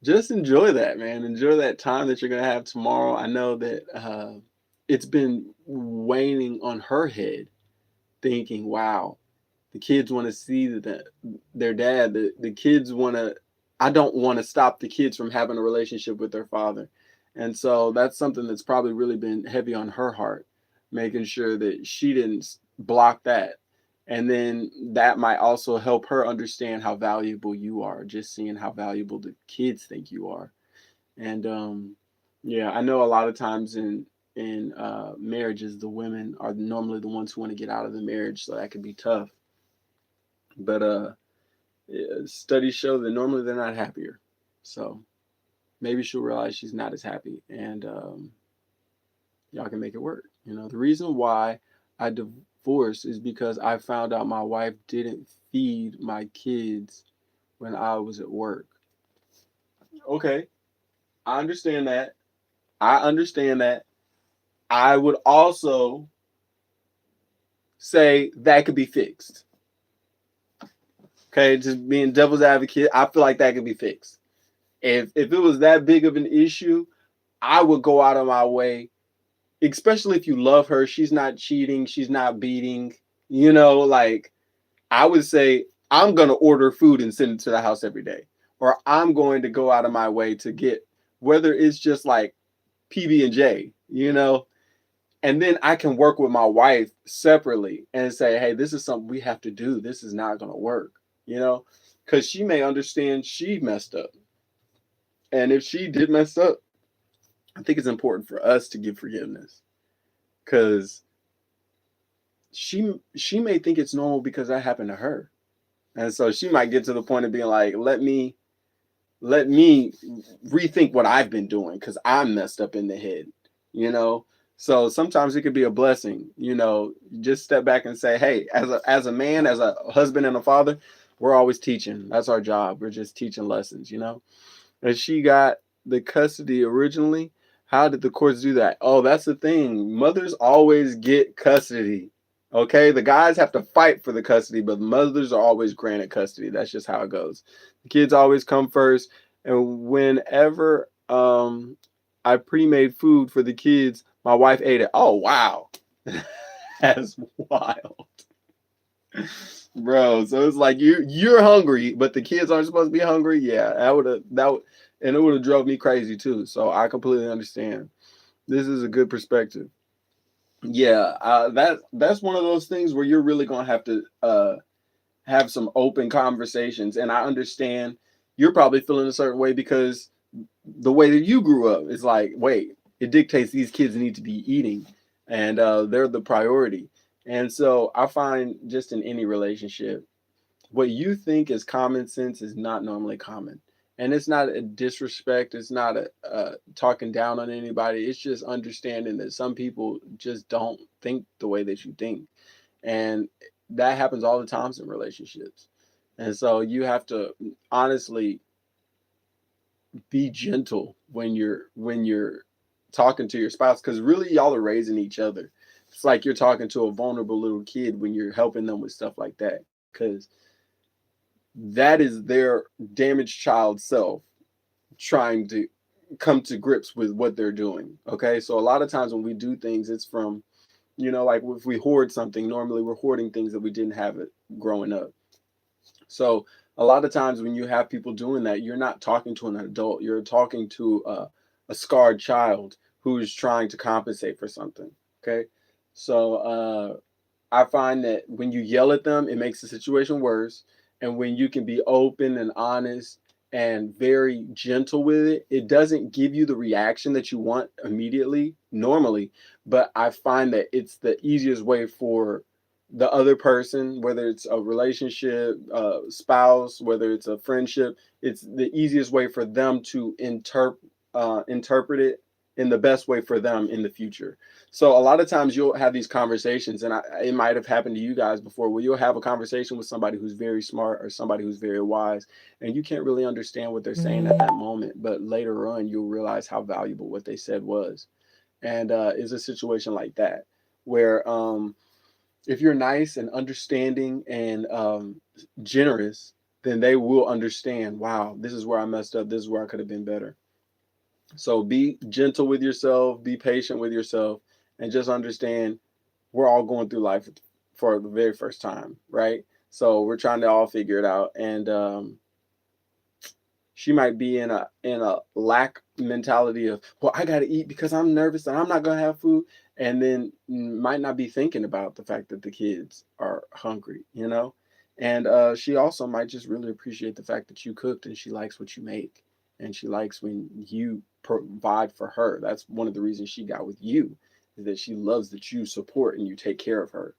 just enjoy that, man. Enjoy that time that you're gonna have tomorrow. I know that it's been waning on her head, thinking, "Wow, the kids want to see their dad. The kids want to. I don't want to stop the kids from having a relationship with their father." And so that's something that's probably really been heavy on her heart, making sure that she didn't block that. And then that might also help her understand how valuable you are, just seeing how valuable the kids think you are. And yeah, I know a lot of times in marriages, the women are normally the ones who want to get out of the marriage, so that could be tough. But yeah, studies show that normally they're not happier. So maybe she'll realize she's not as happy, and y'all can make it work. You know, the reason why I divorced is because I found out my wife didn't feed my kids when I was at work. Okay, I understand that. I understand that. I would also say that could be fixed. Okay, just being devil's advocate, I feel like that could be fixed. If it was that big of an issue, I would go out of my way, especially if you love her. She's not cheating, she's not beating, like I would say, I'm going to order food and send it to the house every day. Or I'm going to go out of my way to get, whether it's just like PB&J, and then I can work with my wife separately and say, hey, this is something we have to do. This is not going to work, because she may understand she messed up. And if she did mess up, I think it's important for us to give forgiveness, because she may think it's normal because that happened to her. And so she might get to the point of being like, let me rethink what I've been doing because I'm messed up in the head, So sometimes it could be a blessing, just step back and say, hey, as a man, as a husband and a father, we're always teaching. That's our job. We're just teaching lessons, And she got the custody originally. How did the courts do that? Oh, that's the thing. Mothers always get custody. Okay, the guys have to fight for the custody, but mothers are always granted custody. That's just how it goes. The kids always come first. And whenever I pre-made food for the kids, my wife ate it. Oh wow, that's wild, bro. So it's like you're hungry, but the kids aren't supposed to be hungry. Yeah, and it would have drove me crazy too. So I completely understand. This is a good perspective. Yeah, that's one of those things where you're really gonna have to have some open conversations. And I understand you're probably feeling a certain way because the way that you grew up is like, wait, it dictates these kids need to be eating, and they're the priority. And so I find just in any relationship, what you think is common sense is not normally common. And it's not a disrespect. It's not a talking down on anybody. It's just understanding that some people just don't think the way that you think. And that happens all the times in relationships. And so you have to honestly be gentle when you're talking to your spouse, because really y'all are raising each other. It's like you're talking to a vulnerable little kid when you're helping them with stuff like that, because that is their damaged child self trying to come to grips with what they're doing. Okay, so a lot of times when we do things, it's from, like if we hoard something, normally we're hoarding things that we didn't have it growing up. So a lot of times when you have people doing that, you're not talking to an adult. You're talking to a scarred child who's trying to compensate for something. Okay. So I find that when you yell at them, it makes the situation worse. And when you can be open and honest and very gentle with it, it doesn't give you the reaction that you want immediately, normally. But I find that it's the easiest way for the other person, whether it's a relationship, spouse, whether it's a friendship, it's the easiest way for them to interpret it in the best way for them in the future. So a lot of times you'll have these conversations, and it might have happened to you guys before, where you'll have a conversation with somebody who's very smart or somebody who's very wise, and you can't really understand what they're saying at that moment, but later on you'll realize how valuable what they said was. And is a situation like that where if you're nice and understanding and generous, then they will understand, wow, this is where I messed up, this is where I could have been better. So be gentle with yourself, be patient with yourself, and just understand we're all going through life for the very first time, right? So we're trying to all figure it out. And she might be in a lack mentality of, well, I got to eat because I'm nervous and I'm not going to have food, and then might not be thinking about the fact that the kids are hungry, you know. And she also might just really appreciate the fact that you cooked and she likes what you make, and she likes when you provide for her. That's one of the reasons she got with you, is that she loves that you support and you take care of her.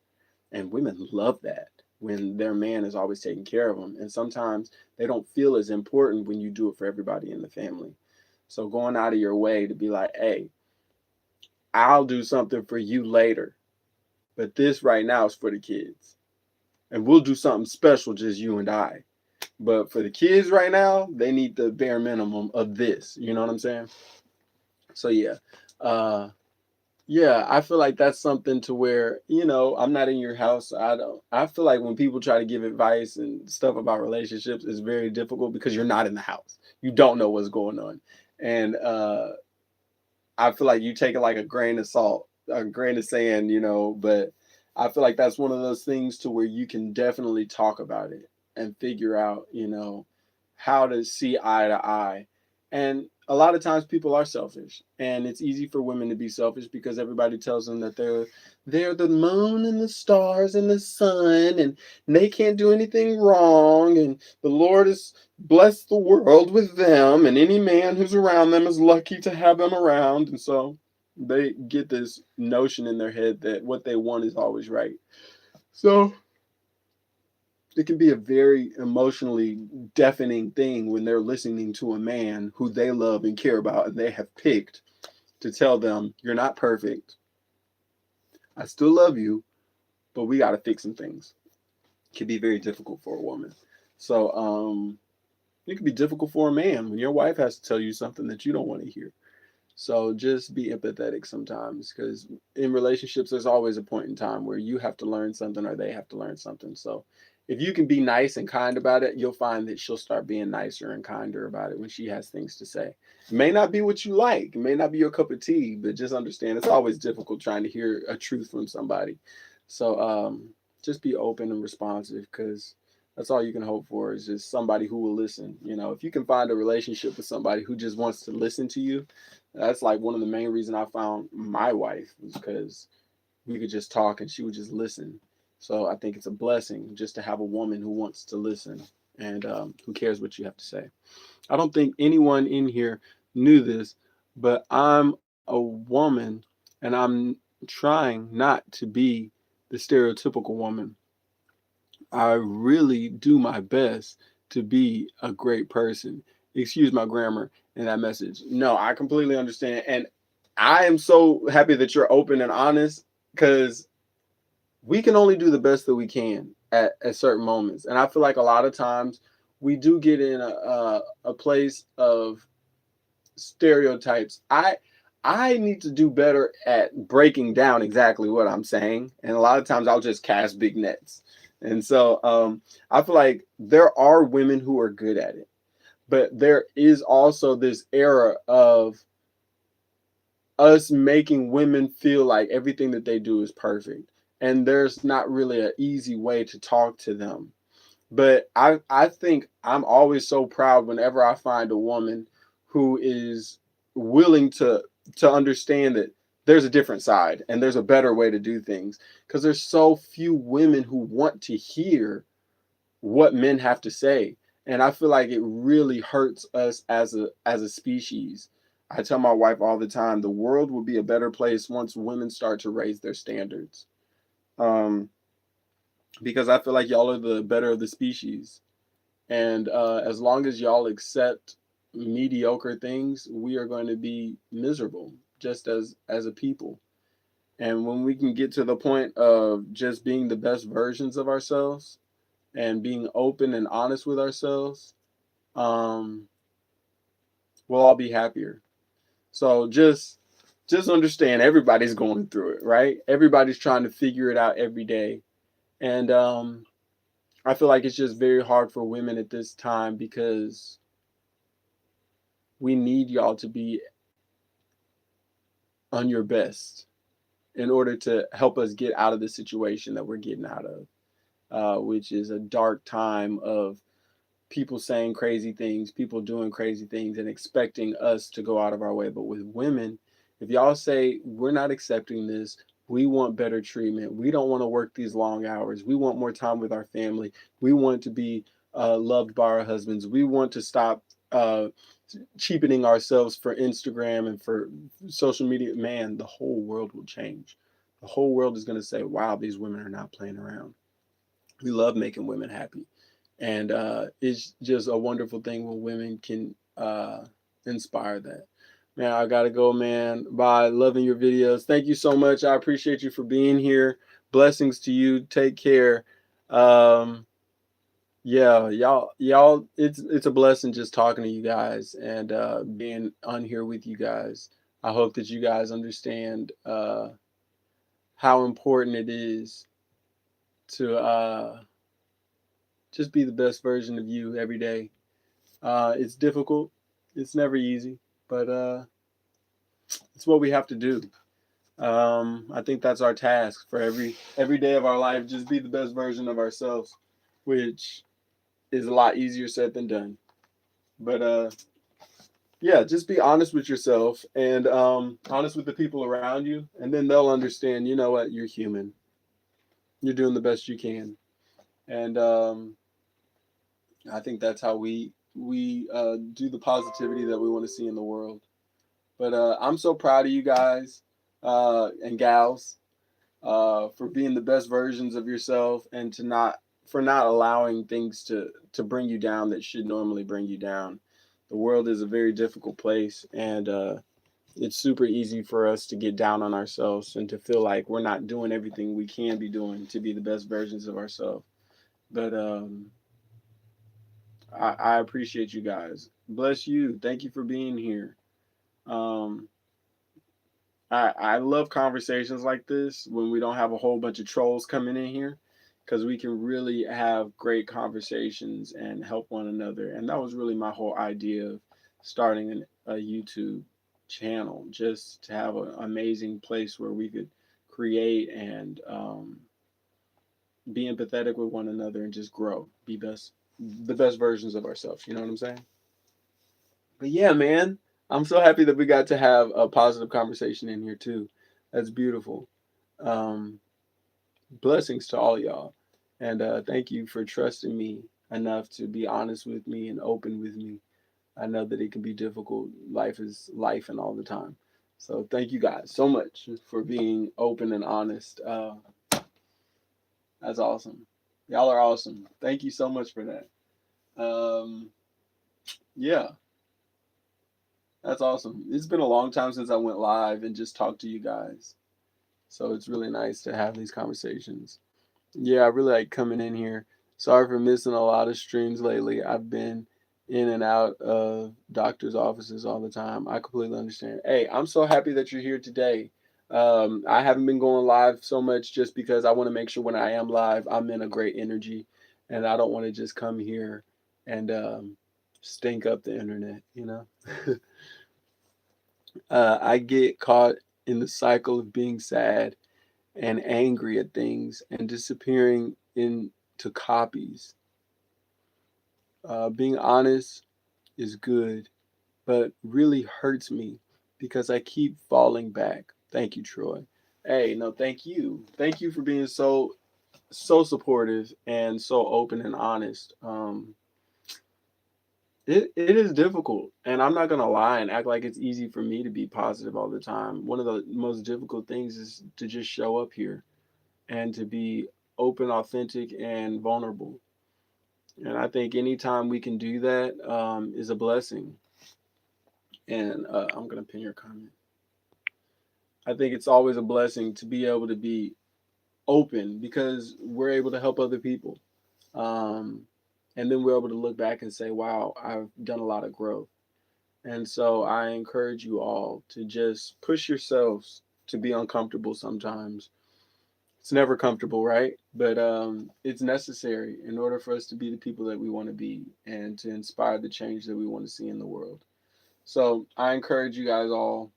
And women love that, when their man is always taking care of them. And sometimes they don't feel as important when you do it for everybody in the family. So going out of your way to be like, hey, I'll do something for you later, but this right now is for the kids. And we'll do something special, just you and I. But for the kids right now, they need the bare minimum of this. You know what I'm saying? So yeah. Uh Yeah, I feel like that's something to where, I'm not in your house. I feel like when people try to give advice and stuff about relationships, it's very difficult because you're not in the house. You don't know what's going on. And I feel like you take it like a grain of salt, a grain of sand, but I feel like that's one of those things to where you can definitely talk about it and figure out, how to see eye to eye. And a lot of times people are selfish, and it's easy for women to be selfish because everybody tells them that they're the moon and the stars and the sun, and they can't do anything wrong, and the Lord has blessed the world with them, and any man who's around them is lucky to have them around. And so they get this notion in their head that what they want is always right. So it can be a very emotionally deafening thing when they're listening to a man who they love and care about and they have picked to tell them, you're not perfect. I still love you, but we got to fix some things. It can be very difficult for a woman. So it can be difficult for a man when your wife has to tell you something that you don't want to hear. So just be empathetic sometimes, because in relationships, there's always a point in time where you have to learn something or they have to learn something. So if you can be nice and kind about it, you'll find that she'll start being nicer and kinder about it when she has things to say. It may not be what you like, it may not be your cup of tea, but just understand it's always difficult trying to hear a truth from somebody. So just be open and responsive, because that's all you can hope for, is just somebody who will listen. If you can find a relationship with somebody who just wants to listen to you, that's like one of the main reasons I found my wife, was because we could just talk and she would just listen. So I think it's a blessing just to have a woman who wants to listen and who cares what you have to say. I don't think anyone in here knew this, but I'm a woman, and I'm trying not to be the stereotypical woman. I really do my best to be a great person. Excuse my grammar in that message. No, I completely understand. And I am so happy that you're open and honest, because we can only do the best that we can at certain moments. And I feel like a lot of times we do get in a place of stereotypes. I need to do better at breaking down exactly what I'm saying. And a lot of times I'll just cast big nets. And so I feel like there are women who are good at it, but there is also this era of us making women feel like everything that they do is perfect. And there's not really an easy way to talk to them. But I think I'm always so proud whenever I find a woman who is willing to understand that there's a different side and there's a better way to do things, because there's so few women who want to hear what men have to say. And I feel like it really hurts us as a species. I tell my wife all the time, the world will be a better place once women start to raise their standards. Um, because I feel like y'all are the better of the species. And as long as y'all accept mediocre things, we are going to be miserable just as a people. And when we can get to the point of just being the best versions of ourselves and being open and honest with ourselves, um, we'll all be happier. So just understand everybody's going through it, right? Everybody's trying to figure it out every day. And I feel like it's just very hard for women at this time because we need y'all to be on your best in order to help us get out of the situation that we're getting out of, which is a dark time of people saying crazy things, people doing crazy things, and expecting us to go out of our way. But with women, if y'all say, we're not accepting this, we want better treatment, we don't want to work these long hours, we want more time with our family, we want to be loved by our husbands, we want to stop cheapening ourselves for Instagram and for social media, man, the whole world will change. The whole world is going to say, wow, these women are not playing around. We love making women happy. And it's just a wonderful thing when women can inspire that. Man, I got to go, man. Bye. Loving your videos. Thank you so much. I appreciate you for being here. Blessings to you. Take care. Um, yeah, y'all, it's a blessing just talking to you guys and being on here with you guys. I hope that you guys understand how important it is to just be the best version of you every day. It's difficult. It's never easy, but it's what we have to do. I think that's our task for every day of our life. Just be the best version of ourselves, which is a lot easier said than done. But yeah, just be honest with yourself and honest with the people around you, and then they'll understand. You know what? You're human. You're doing the best you can, and I think that's how we do the positivity that we want to see in the world. But I'm so proud of you guys and gals for being the best versions of yourself and to not for not allowing things to bring you down that should normally bring you down. The world is a very difficult place, and it's super easy for us to get down on ourselves and to feel like we're not doing everything we can be doing to be the best versions of ourselves. But I appreciate you guys. Bless you. Thank you for being here. Um, I love conversations like this when we don't have a whole bunch of trolls coming in here, because we can really have great conversations and help one another. And that was really my whole idea of starting a YouTube channel, just to have an amazing place where we could create and be empathetic with one another and just grow, be the best versions of ourselves. You know what I'm saying? But yeah, man, I'm so happy that we got to have a positive conversation in here too. That's beautiful. Um, Blessings to all y'all. And thank you for trusting me enough to be honest with me and open with me. I know that it can be difficult. Life is life and all the time. So thank you guys so much for being open and honest. That's awesome. Y'all are awesome. Thank you so much for that. Um, yeah, that's awesome. It's been a long time since I went live and just talked to you guys. So it's really nice to have these conversations. Yeah, I really like coming in here. Sorry for missing a lot of streams lately. I've been in and out of doctors' offices all the time. I completely understand. Hey, I'm so happy that you're here today. I haven't been going live so much just because I want to make sure when I am live, I'm in a great energy, and I don't want to just come here and stink up the internet, you know? I get caught in the cycle of being sad and angry at things and disappearing into copies. Being honest is good, but really hurts me because I keep falling back. Thank you, Troy. Hey, no, thank you. Thank you for being so supportive and so open and honest. It is difficult, and I'm not gonna lie and act like it's easy for me to be positive all the time. One of the most difficult things is to just show up here and to be open, authentic, and vulnerable. And I think anytime we can do that is a blessing. And I'm gonna pin your comment. I think it's always a blessing to be able to be open because we're able to help other people. Um, and then we're able to look back and say, wow, I've done a lot of growth. And so I encourage you all to just push yourselves to be uncomfortable sometimes. It's never comfortable, right? But it's necessary in order for us to be the people that we want to be and to inspire the change that we want to see in the world. So I encourage you guys all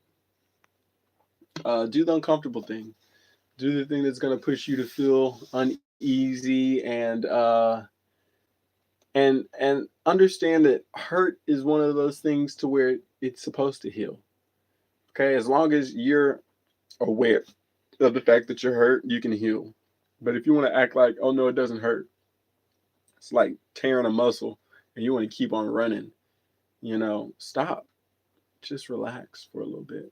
do the uncomfortable thing. Do the thing that's going to push you to feel uneasy and understand that hurt is one of those things to where it's supposed to heal. Okay, as long as you're aware of the fact that you're hurt, you can heal. But if you want to act like, oh no, it doesn't hurt, it's like tearing a muscle and you want to keep on running, stop. Just relax for a little bit.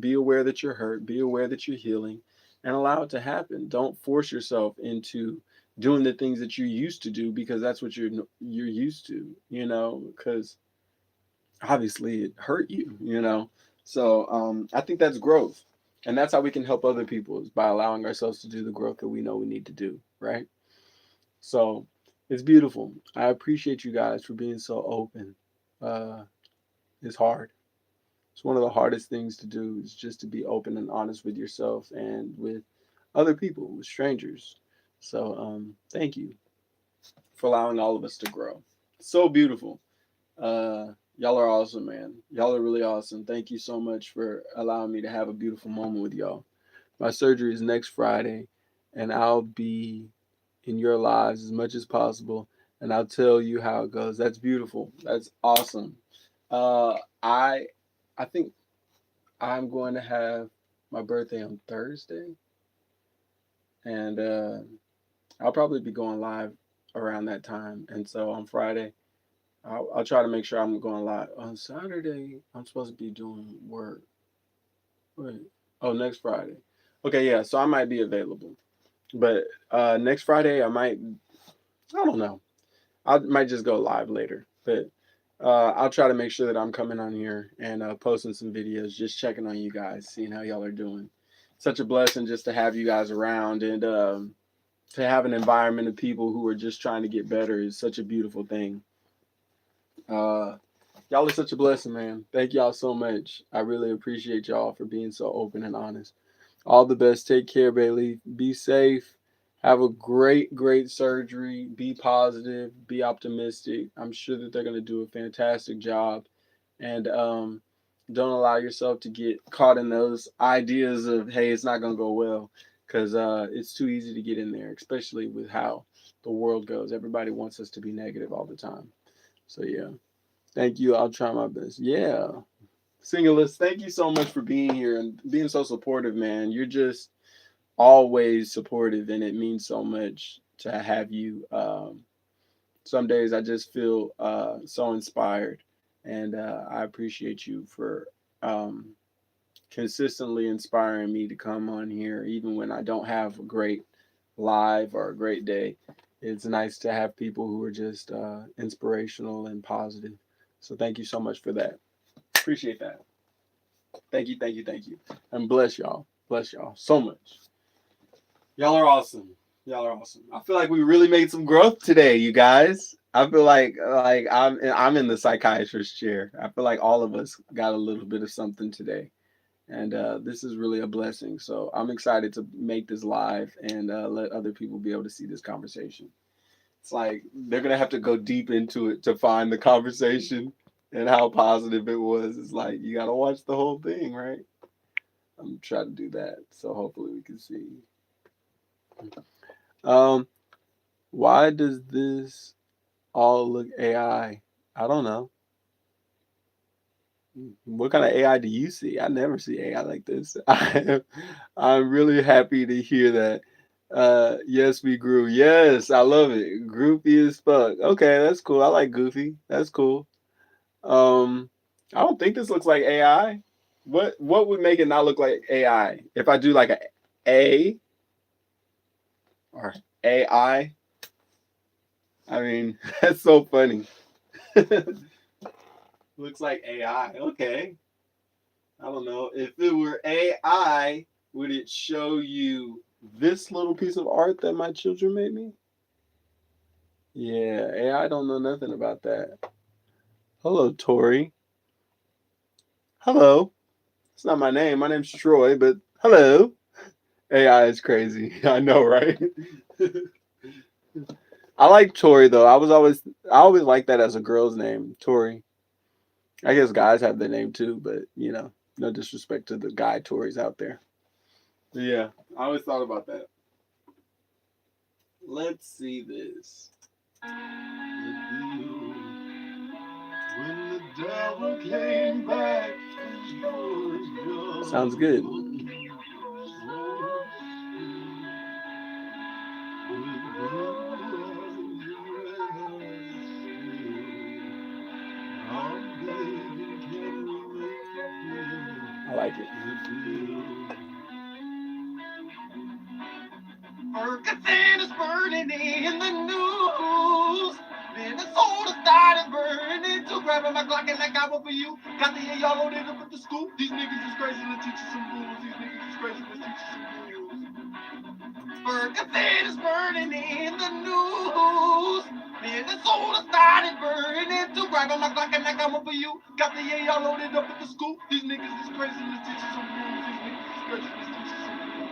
Be aware that you're hurt, be aware that you're healing, and allow it to happen. Don't force yourself into doing the things that you used to do because that's what you're used to, because obviously it hurt you. So I think that's growth. And that's how we can help other people is by allowing ourselves to do the growth that we know we need to do, right? So it's beautiful. I appreciate you guys for being so open. Uh, it's hard. It's one of the hardest things to do is just to be open and honest with yourself and with other people, with strangers. So thank you for allowing all of us to grow. So beautiful. Y'all are awesome, man. Y'all are really awesome. Thank you so much for allowing me to have a beautiful moment with y'all. My surgery is next Friday, and I'll be in your lives as much as possible, and I'll tell you how it goes. That's beautiful. That's awesome. Uh, I I think I'm going to have my birthday on Thursday, and I'll probably be going live around that time. And so on Friday, I'll try to make sure I'm going live. On Saturday, I'm supposed to be doing work. Wait, oh, next Friday. Okay, yeah, so I might be available. But next Friday, I don't know. I might just go live later. But I'll try to make sure that I'm coming on here and posting some videos, just checking on you guys, seeing how y'all are doing. Such a blessing just to have you guys around and to have an environment of people who are just trying to get better is such a beautiful thing. Uh, y'all are such a blessing, man. Thank y'all so much. I really appreciate y'all for being so open and honest. All the best. Take care, Bailey. Be safe. Have a great surgery. Be positive. Be optimistic. I'm sure that they're going to do a fantastic job. And don't allow yourself to get caught in those ideas of, hey, it's not going to go well. Because it's too easy to get in there, especially with how the world goes. Everybody wants us to be negative all the time. So, yeah. Thank you. I'll try my best. Yeah. Singularist, thank you so much for being here and being so supportive, man. You're just always supportive, and it means so much to have you. Some days I just feel so inspired, and I appreciate you for um, consistently inspiring me to come on here, even when I don't have a great live or a great day. It's nice to have people who are just inspirational and positive. So thank you so much for that. Appreciate that. Thank you. And bless y'all. Bless y'all so much. Y'all are awesome. Y'all are awesome. I feel like we really made some growth today, you guys. I feel like I'm in the psychiatrist chair. I feel like all of us got a little bit of something today, and this is really a blessing. So I'm excited to make this live and let other people be able to see this conversation. It's like they're gonna have to go deep into it to find the conversation and how positive it was. It's like you gotta watch the whole thing, right? I'm trying to do that, so hopefully we can see. Um, why does this? All look AI. I don't know. What kind of AI do you see? I never see AI like this. I'm really happy to hear that. Yes, we grew. Yes, I love it. Goofy as fuck. Okay, that's cool. I like Goofy. That's cool. Um, I don't think this looks like AI. What would make it not look like AI? If I do like A or AI, I mean, that's so funny. Looks like AI. Okay. I don't know. If it were AI, would it show you this little piece of art that my children made me? Yeah, AI don't know nothing about that. Hello, Tori. Hello. It's not my name. My name's Troy, but hello. AI is crazy. I know, right? I like Tori though. I always like that as a girl's name, Tori. I guess guys have the name too, but no disrespect to the guy Tories out there. But yeah, I always thought about that. Let's see this. When the devil came back from Georgia. Sounds good. I like it. Ferguson is burning in the news. Minnesota started burning to grabbing my Glock and that got one for you. Got the y'all loaded up at the school. These niggas is crazy, let's teach you some rules. These niggas is crazy, let's teach you some rules. Ferguson is burning in the news. Minnesota started burning to grabbing my Glock and that got one for you. Got the y'all loaded up at the school. These niggas is crazy, let's teach you some rules. These niggas is crazy, let's teach you some rules.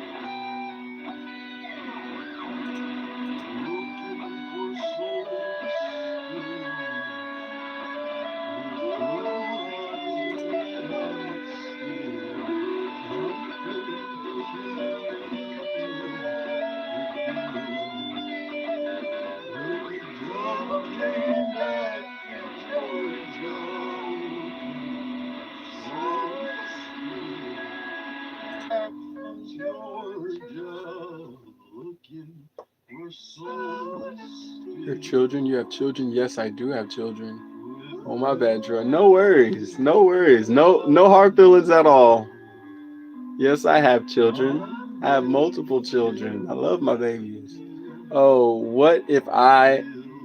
Your children? You have children? Yes, I do have children. Oh my bad, Troy. No worries. No worries. No hard feelings at all. Yes, I have children. I have multiple children. I love my babies. Oh, what if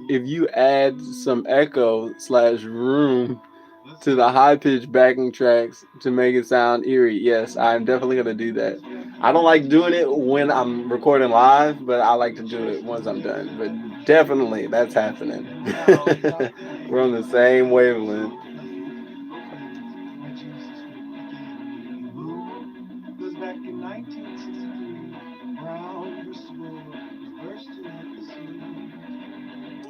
you add some echo slash room to the high pitched backing tracks to make it sound eerie? Yes, I'm definitely gonna do that. I don't like doing it when I'm recording live, but I like to do it once I'm done. But definitely, that's happening. We're on the same wavelength. Back in 1963, Brown bursting at the seams.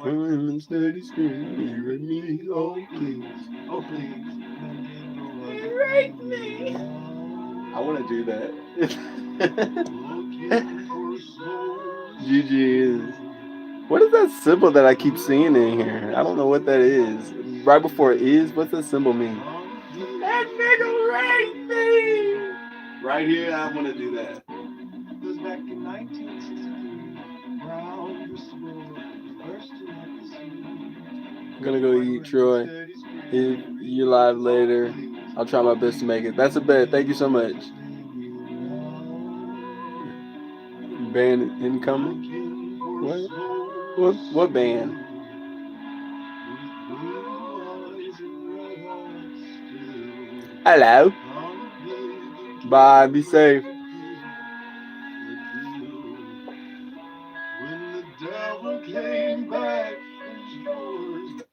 Women steady screaming, you and me, oh please, oh please, you rape me. I want to do that. GG is. What is that symbol that I keep seeing in here? I don't know what that is. Right before it is, what's that symbol mean? That nigga raped me! Right here, I want to do that. Because back in 1963, Brown bursting at the seams. I'm gonna go eat, Troy. If you live later, I'll try my best to make it. That's a bet. Thank you so much. Band incoming? What band? Hello. Bye. Be safe. When the devil came back from Georgia.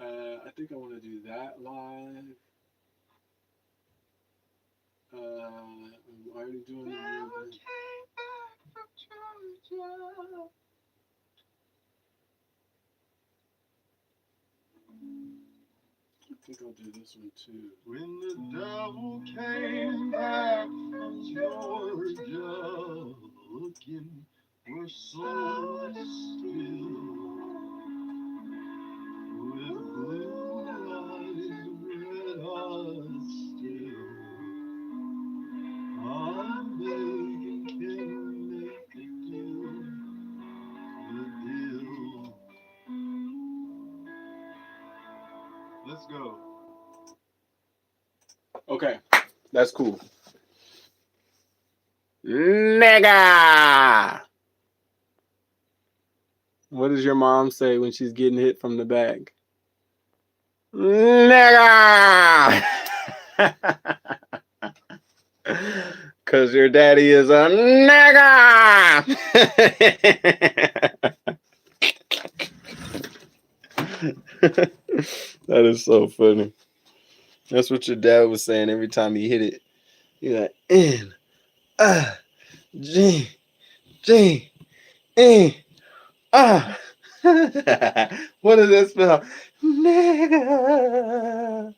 I think I want to do that live. I'm already doing it. I think I'll do this one too. When the devil came back from Georgia, looking We're so still with blue eyes, red eyes still. I'm begging, can we make a deal? The deal. Let's go. Okay, that's cool. Nigga! What does your mom say when she's getting hit from the back? Nigga! Cause your daddy is a nigga! That is so funny. That's what your dad was saying every time he hit it. He's like, N, G, G, E, Ah. What does that spell? Nigga.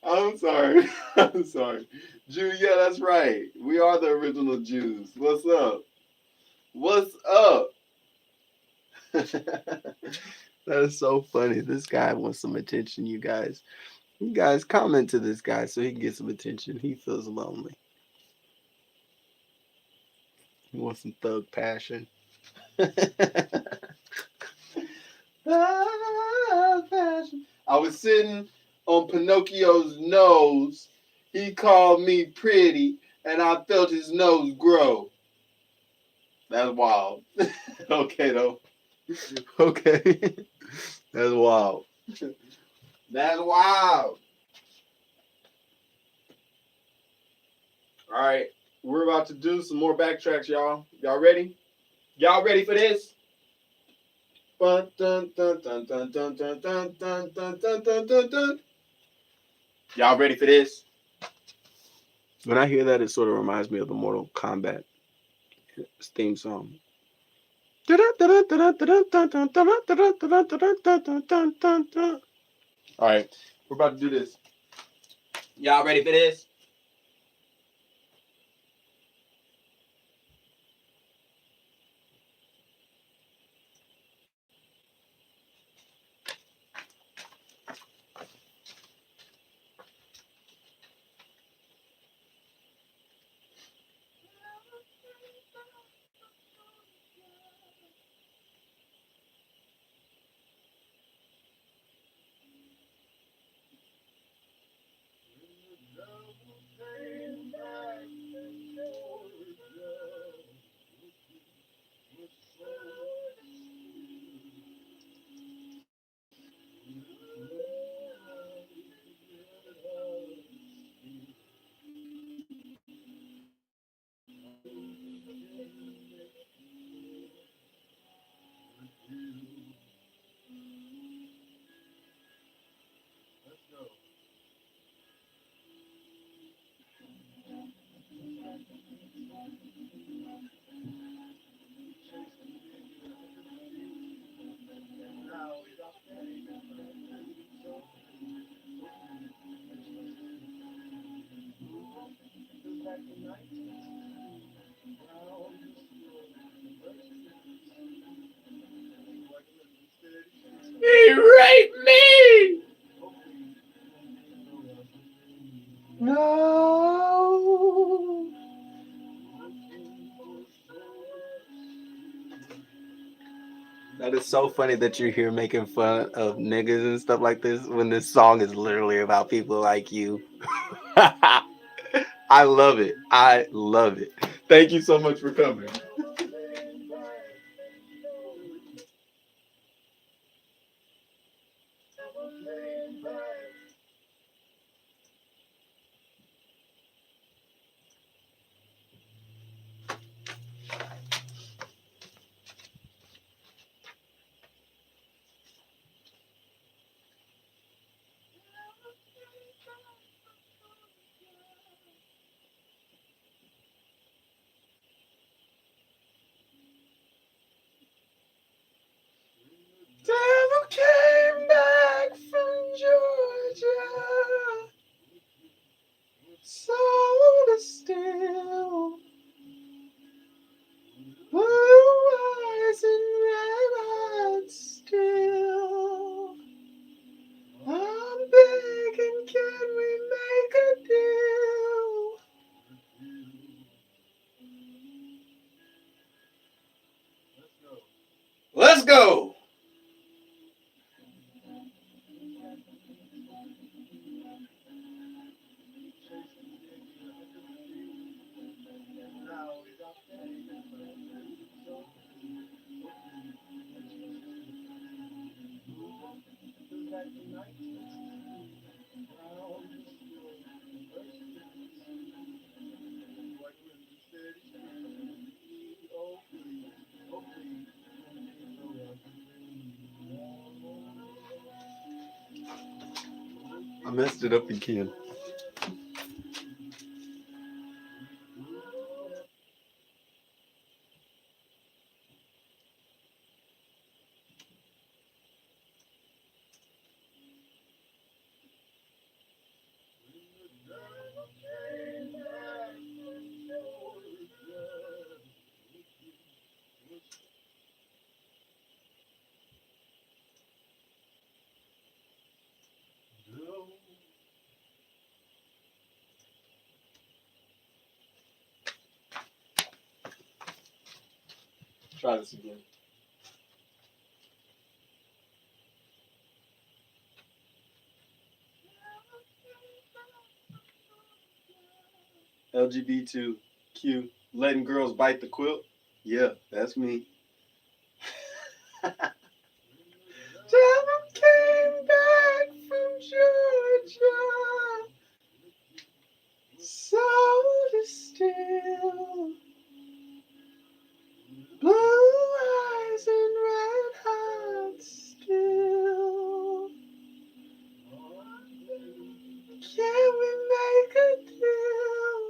I'm sorry. I'm sorry. Jew, yeah, that's right. We are the original Jews. What's up? What's up? That is so funny. This guy wants some attention, you guys. You guys comment to this guy so he can get some attention. He feels lonely. He wants some thug passion. Passion. I was sitting on Pinocchio's nose. He called me pretty, and I felt his nose grow. That's wild. Okay, though. Okay. That's wild. That's wild. All right. We're about to do some more backtracks, y'all. Y'all ready? Y'all ready for this? Dun, dun, dun, dun, dun, dun, dun, dun, dun, dun, dun, dun, dun. Y'all ready for this? When I hear that, it sort of reminds me of the Mortal Kombat theme song. All right, we're about to do this. Y'all ready for this? He raped me! No! That is so funny that you're here making fun of niggas and stuff like this when this song is literally about people like you. I love it. I love it. Thank you so much for coming. messed it up again. Try this again. LGBTQ, letting girls bite the quilt. Yeah, that's me. Devil came back from Georgia, soda still, blue eyes and red hot still. Can we make a deal?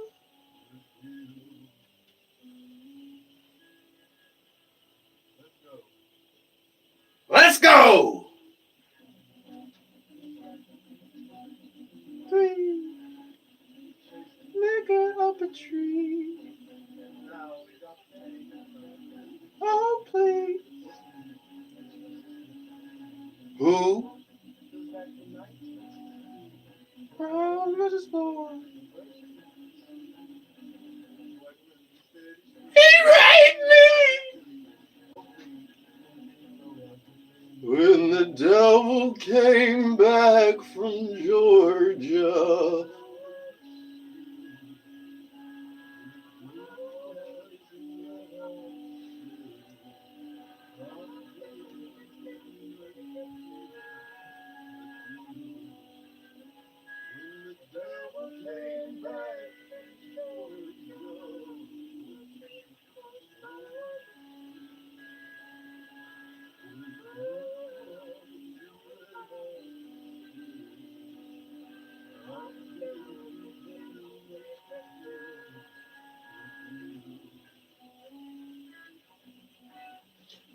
Let's go! 3, nigga up a tree. Oh, please. Who? Brown Rogers boy. He raped me! When the devil came back from Georgia.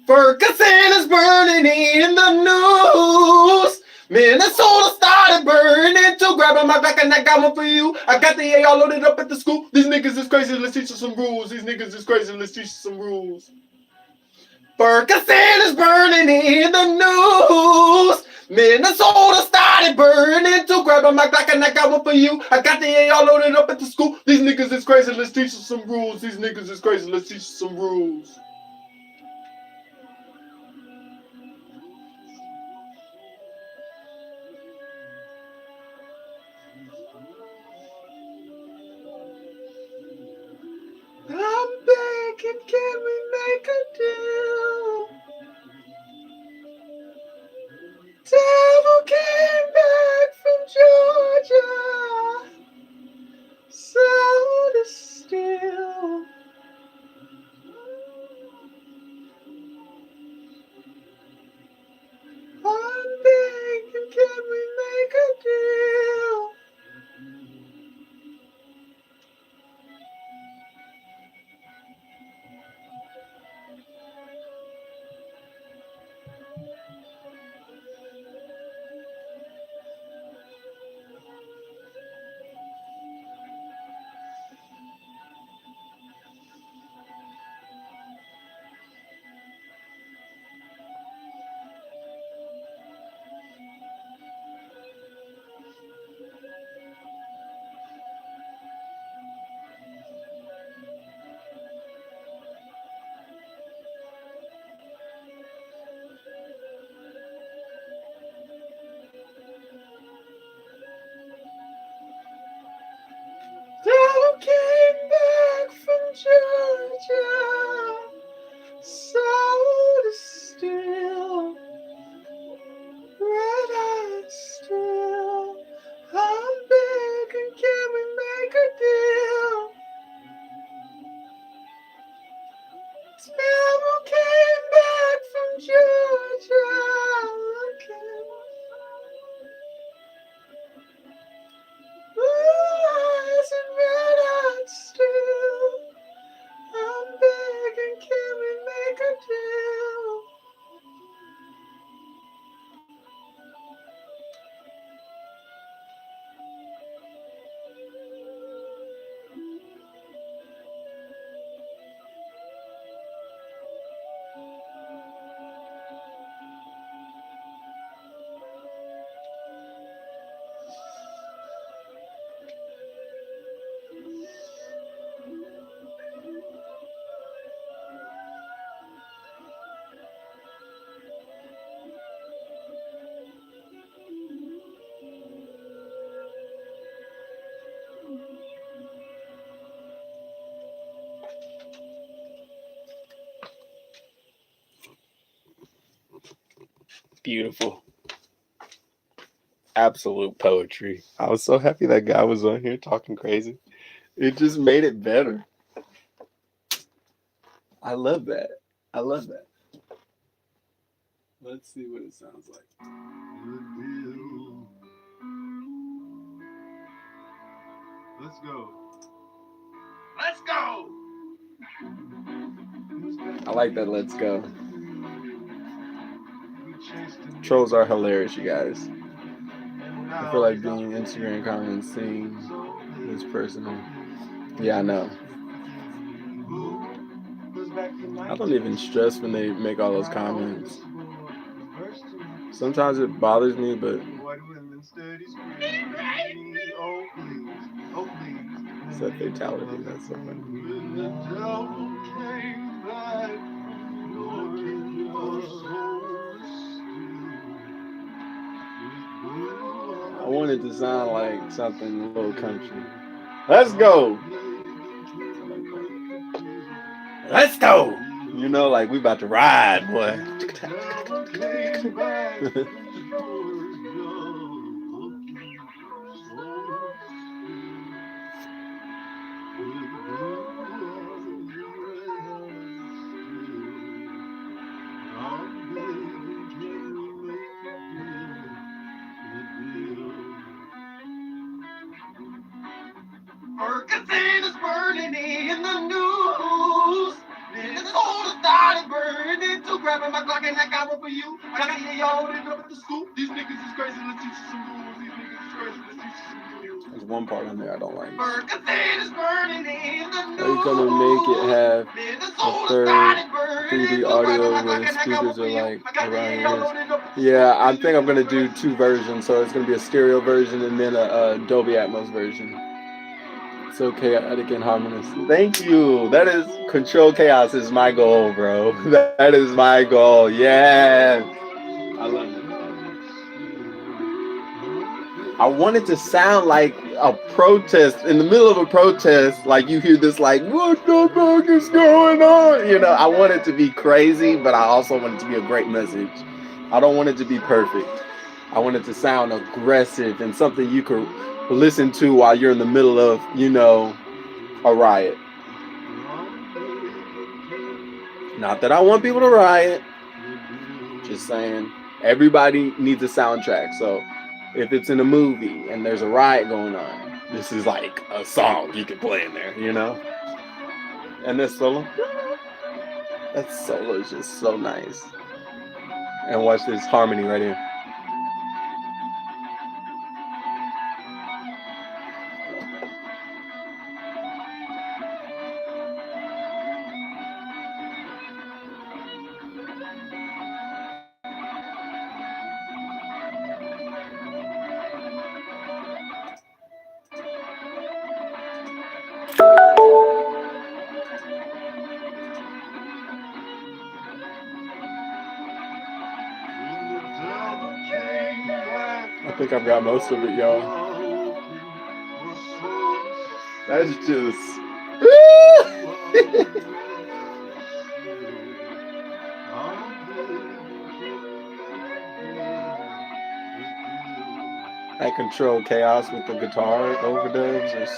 Ferguson is burning in the news. Minnesota started burning too. Grabbing my back and I got one for you. I got the A all loaded up at the school. These niggas is crazy, let's teach them some rules. These niggas is crazy, let's teach them some rules. Ferguson is burning in the news. Minnesota started burning too. Grabbing my back and I got one for you. I got the A all loaded up at the school. These niggas is crazy, let's teach them some rules. These niggas is crazy, let's teach them some rules. I'm begging, can we make a deal? Devil came back from Georgia, soda still. I'm begging, can we make a deal? Devil came back from Georgia, soda still, red eyes still. I'm begging, can we make a deal? Devil came back from Georgia. Beautiful. Absolute poetry. I was so happy that guy was on here talking crazy. It just made it better. I love that. I love that. Let's see what it sounds like. Let's go. Let's go. I like that. Let's go. Trolls are hilarious, you guys. I feel like being Instagram comments, seeing this personal. Yeah, I know. I don't even stress when they make all those comments. Sometimes it bothers me, but it's that fatality. That's so funny. I want it to sound like something a little country. Let's go! Let's go! You know, like we about to ride, boy. Ferguson is burning in the news. This whole started burning to grabbing my Glock and that got one for you. I got y'all in up at the scoop. These niggas is crazy. Let's teach you some rules. These niggas is crazy. Let's teach you some rules. There's one part on there I don't like. Ferguson is burning in the news. Are you gonna make it have a third 3D audio where the speakers are like around your ears? Yeah, I think I'm gonna do two versions. So it's gonna be a stereo version and then a Dolby Atmos version. So chaotic and harmonious. Thank you. That is control chaos is my goal, bro. That is my goal. Yeah. I love it. I want it to sound like a protest in the middle of a protest. Like you hear this, like, what the fuck is going on? You know, I want it to be crazy, but I also want it to be a great message. I don't want it to be perfect. I want it to sound aggressive and something you could listen to while you're in the middle of, you know, a riot. Not that I want people to riot. Just saying, everybody needs a soundtrack. So if it's in a movie and there's a riot going on, this is like a song you can play in there, you know? And this solo, that solo is just so nice. And watch this harmony right here. I think I've got most of it, y'all. That's just... I control chaos with the guitar overdubs.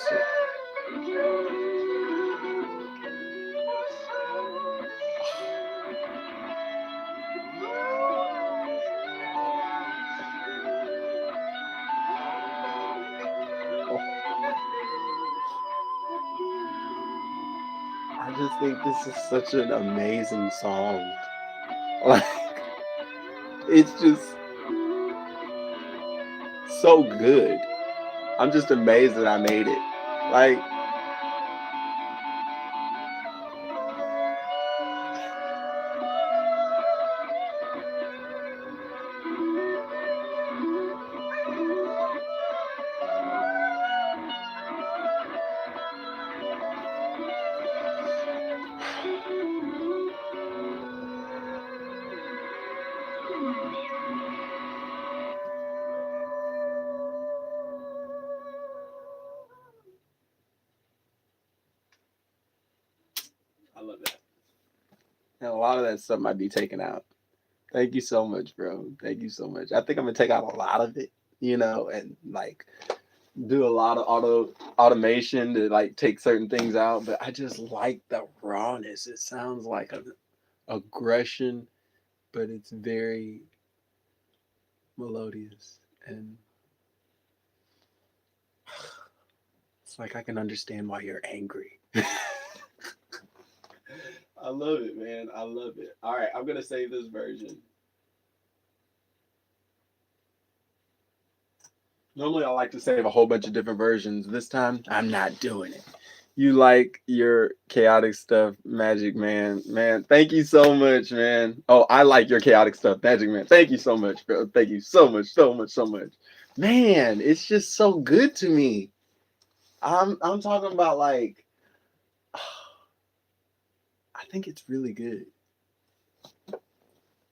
I just think this is such an amazing song. Like, it's just so good. I'm just amazed that I made it. Like, I love that. And a lot of that stuff might be taken out Thank you so much, bro. Thank you so much. I think I'm gonna take out a lot of it, and like do a lot of automation to like take certain things out. But I just like the rawness. It sounds like an aggression, but it's very melodious, and it's like I can understand why you're angry. I love it, man. I love it. All right, I'm gonna save this version. Normally, I like to save a whole bunch of different versions. This time, I'm not doing it. You like your chaotic stuff, Magic Man. Man, thank you so much, man. Oh, I like your chaotic stuff, Magic Man. Thank you so much, bro. Thank you so much, so much, so much. Man, it's just so good to me. I'm talking about like I think it's really good.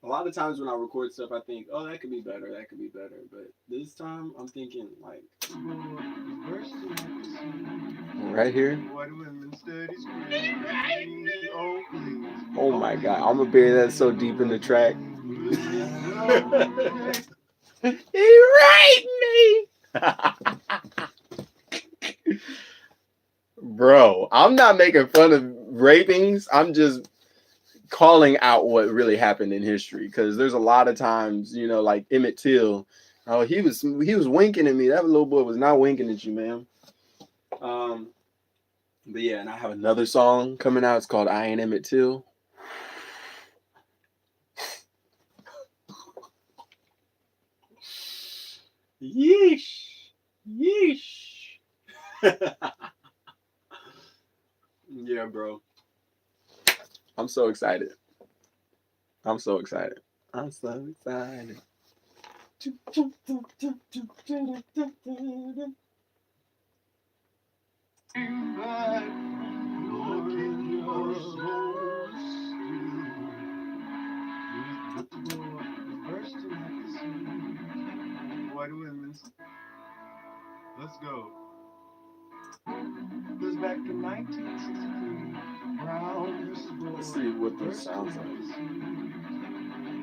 A lot of times when I record stuff, I think, oh, that could be better, that could be better. But this time, I'm thinking, like, right here. Oh my God, I'm gonna bury that so deep in the track. He raped me! Bro, I'm not making fun of rapings. I'm just calling out what really happened in history, because there's a lot of times, like Emmett Till. Oh, he was winking at me. That little boy was not winking at you, man. But yeah, and I have another song coming out. It's called I Ain't Emmett Till. Yeesh. Yeesh. Yeah, bro. I'm so excited. I'm so excited. I'm so excited. Let's go. Goes back to 1963. Let's see what this sounds like.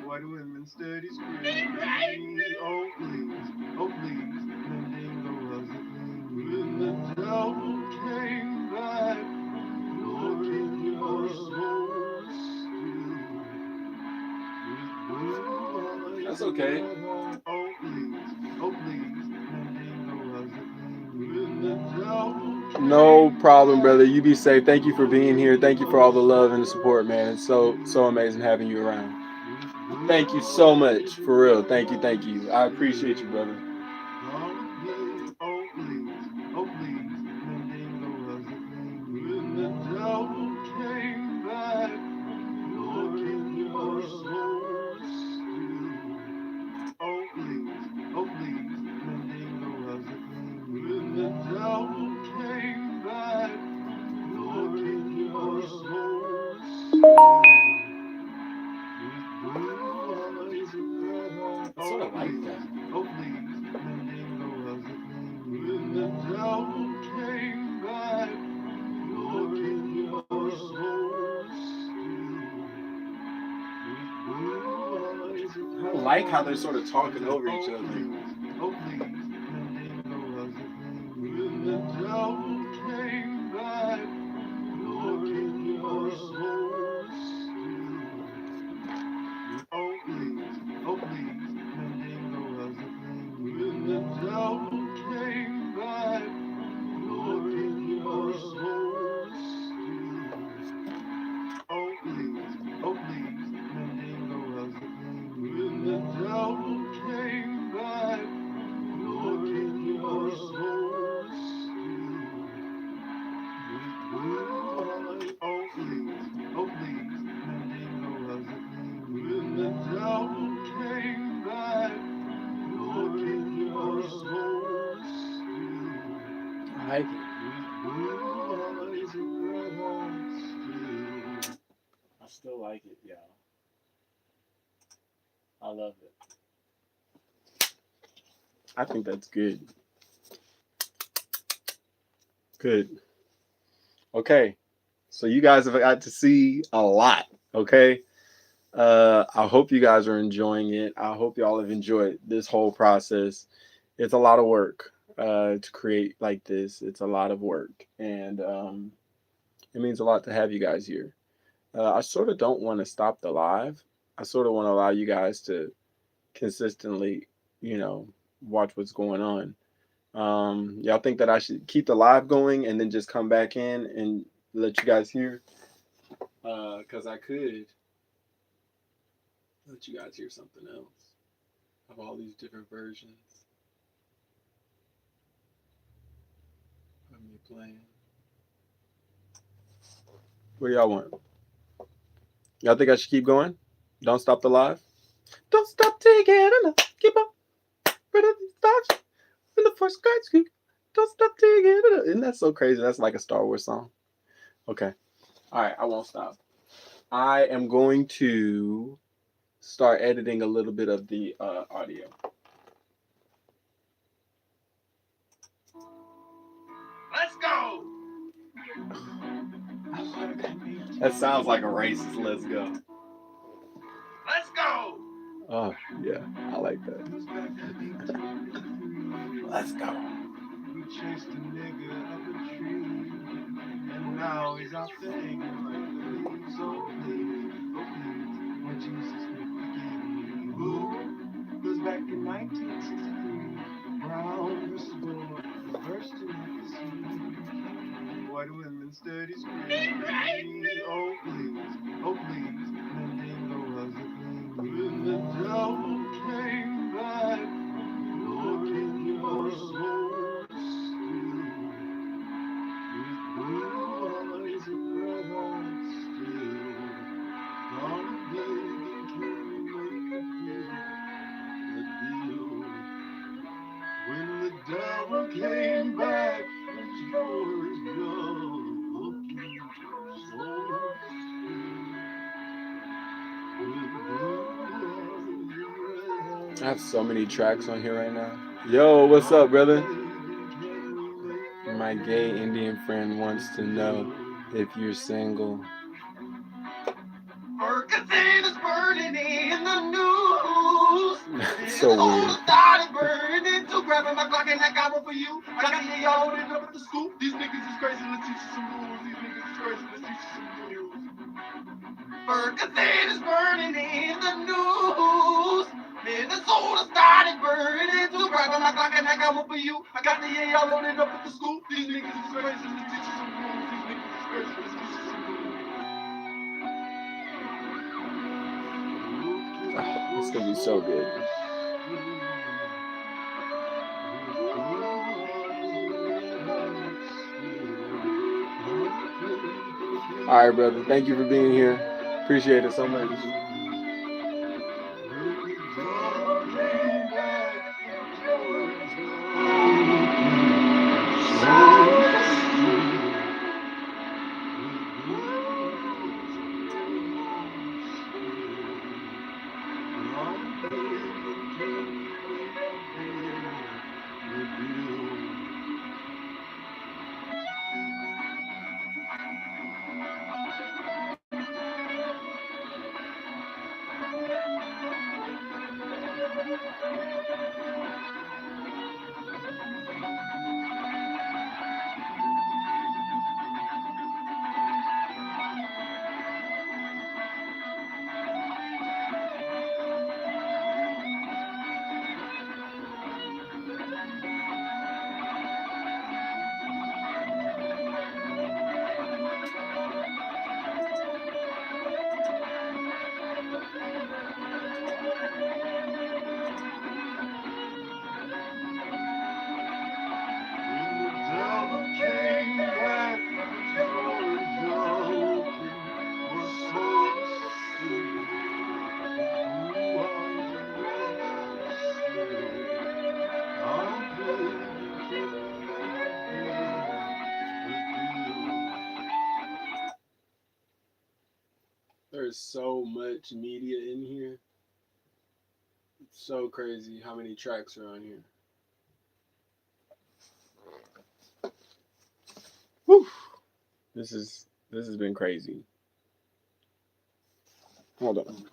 White women study screaming. Oh please, oh please. Mandingo was a thing. When the devil came back, Lord in your soul still. That's okay. Oh please, oh please. Mandingo was a thing. When the devil. No problem, brother. You be safe. Thank you for being here. Thank you for all the love and the support, man. It's so amazing having you around. Thank you so much, for real. Thank you, thank you. I appreciate you, brother. I sort of like that. I like how they're sort of talking over each other. I like it. I still like it, yeah. I love it. I think that's good. Good. Okay. So you guys have got to see a lot, okay? I hope you guys are enjoying it. I hope y'all have enjoyed this whole process. It's a lot of work to create like this. It's a lot of work, and it means a lot to have you guys here. I sort of don't want to stop the live. I sort of want to allow you guys to consistently, you know, watch what's going on. Y'all think that I should keep the live going and then just come back in and let you guys hear? Because I could let you guys hear something else of all these different versions of me playing. What do y'all want? Y'all think I should keep going? Don't stop the live? Don't stop till you get enough. Keep on. Better than stop. In the first grade. Don't stop till you get enough. Isn't that so crazy? That's like a Star Wars song. Okay. All right. I won't stop. I am going to start editing a little bit of the audio. Let's go. That sounds like a racist. Let's go. Let's go. Oh, yeah. I like that. Let's go. We chased a nigga up a tree, and now he's out there hanging like the leaves. Oh, please, when Jesus will forgive me. Who? Because back in 1963, Brown versus Board was bursting at the seams. White women study screaming. Oh, please, Mandingo was a thing. When the devil came back, looking for soul still. With blue eyes and red hearts still. Gonna beg and can we make a deal? A deal. When the devil came back from Georgia, looking for soul still. I have so many tracks on here right now. Yo, what's up, brother? My gay Indian friend wants to know if you're single. Ferguson is burning in the news. So weird. Started burning to grabbing my Glock and I got one for you. I got to hear y'all loaded up at the school. These niggas is crazy, let's teach you some rules. These niggas is crazy, let's teach you some rules. Ferguson is burning in the news. Minnesota started burning to grabbing my Glock and I got one for you. I got to hear y'all loaded up at the school. These niggas is crazy, let's teach you some rules. These niggas is crazy, let's teach you some rules. It's gonna be so good. All right, brother. Thank you for being here. Appreciate it so much. There's so much media in here. It's so crazy how many tracks are on here. Whew. This has been crazy. Hold on.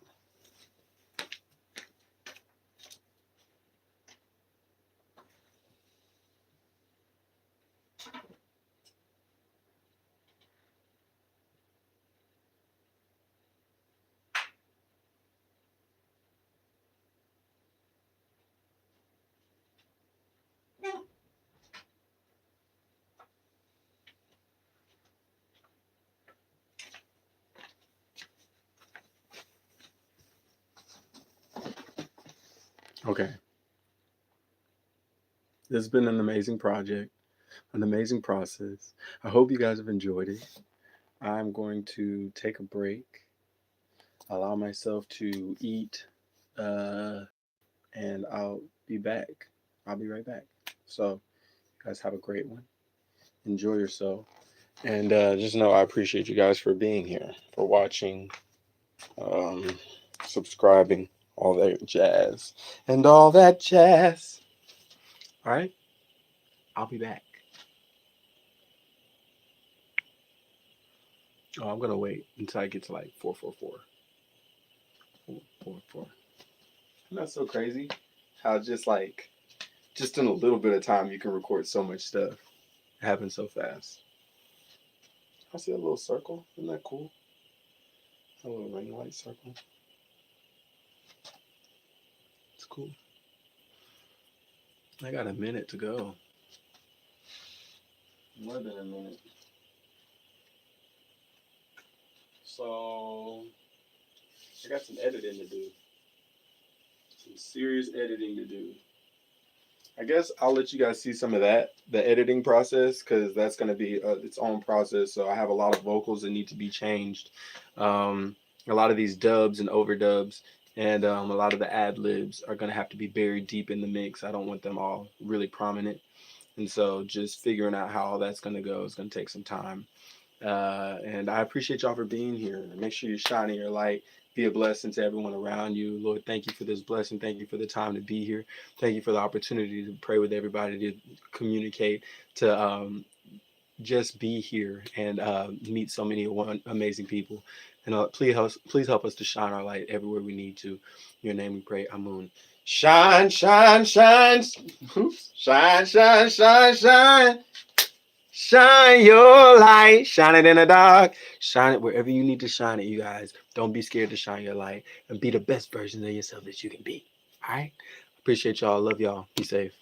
Okay. This has been an amazing project, an amazing process. I hope you guys have enjoyed it. I'm going to take a break, allow myself to eat, uh, and I'll be back. I'll be right back. So, you guys have a great one. Enjoy yourself. And just know I appreciate you guys for being here, for watching, um, subscribing, all that jazz. And all that jazz. All right? I'll be back. Oh, I'm going to wait until I get to like 444. 444. Isn't that so crazy? How just in a little bit of time, you can record so much stuff. It happens so fast. I see a little circle. Isn't that cool? A little ring light circle. It's cool. I got a minute to go. More than a minute. So I got some editing to do. Some serious editing to do. I guess I'll let you guys see some of that, the editing process, because that's going to be its own process. So I have a lot of vocals that need to be changed. A lot of these dubs and overdubs and a lot of the ad libs are going to have to be buried deep in the mix. I don't want them all really prominent. And so just figuring out how all that's going to go is going to take some time. And I appreciate y'all for being here. Make sure you're shining your light. Be a blessing to everyone around you. Lord, thank you for this blessing. Thank you for the time to be here. Thank you for the opportunity to pray with everybody, to communicate, to just be here and meet so many amazing people. And please help us to shine our light everywhere we need to. In your name we pray. Amun. Shine, shine, shine. Shine, shine, shine, shine. Shine your light, shine it in the dark, shine it wherever you need to shine it, you guys. Don't be scared to shine your light and be the best version of yourself that you can be. All right? Appreciate y'all. Love y'all. Be safe.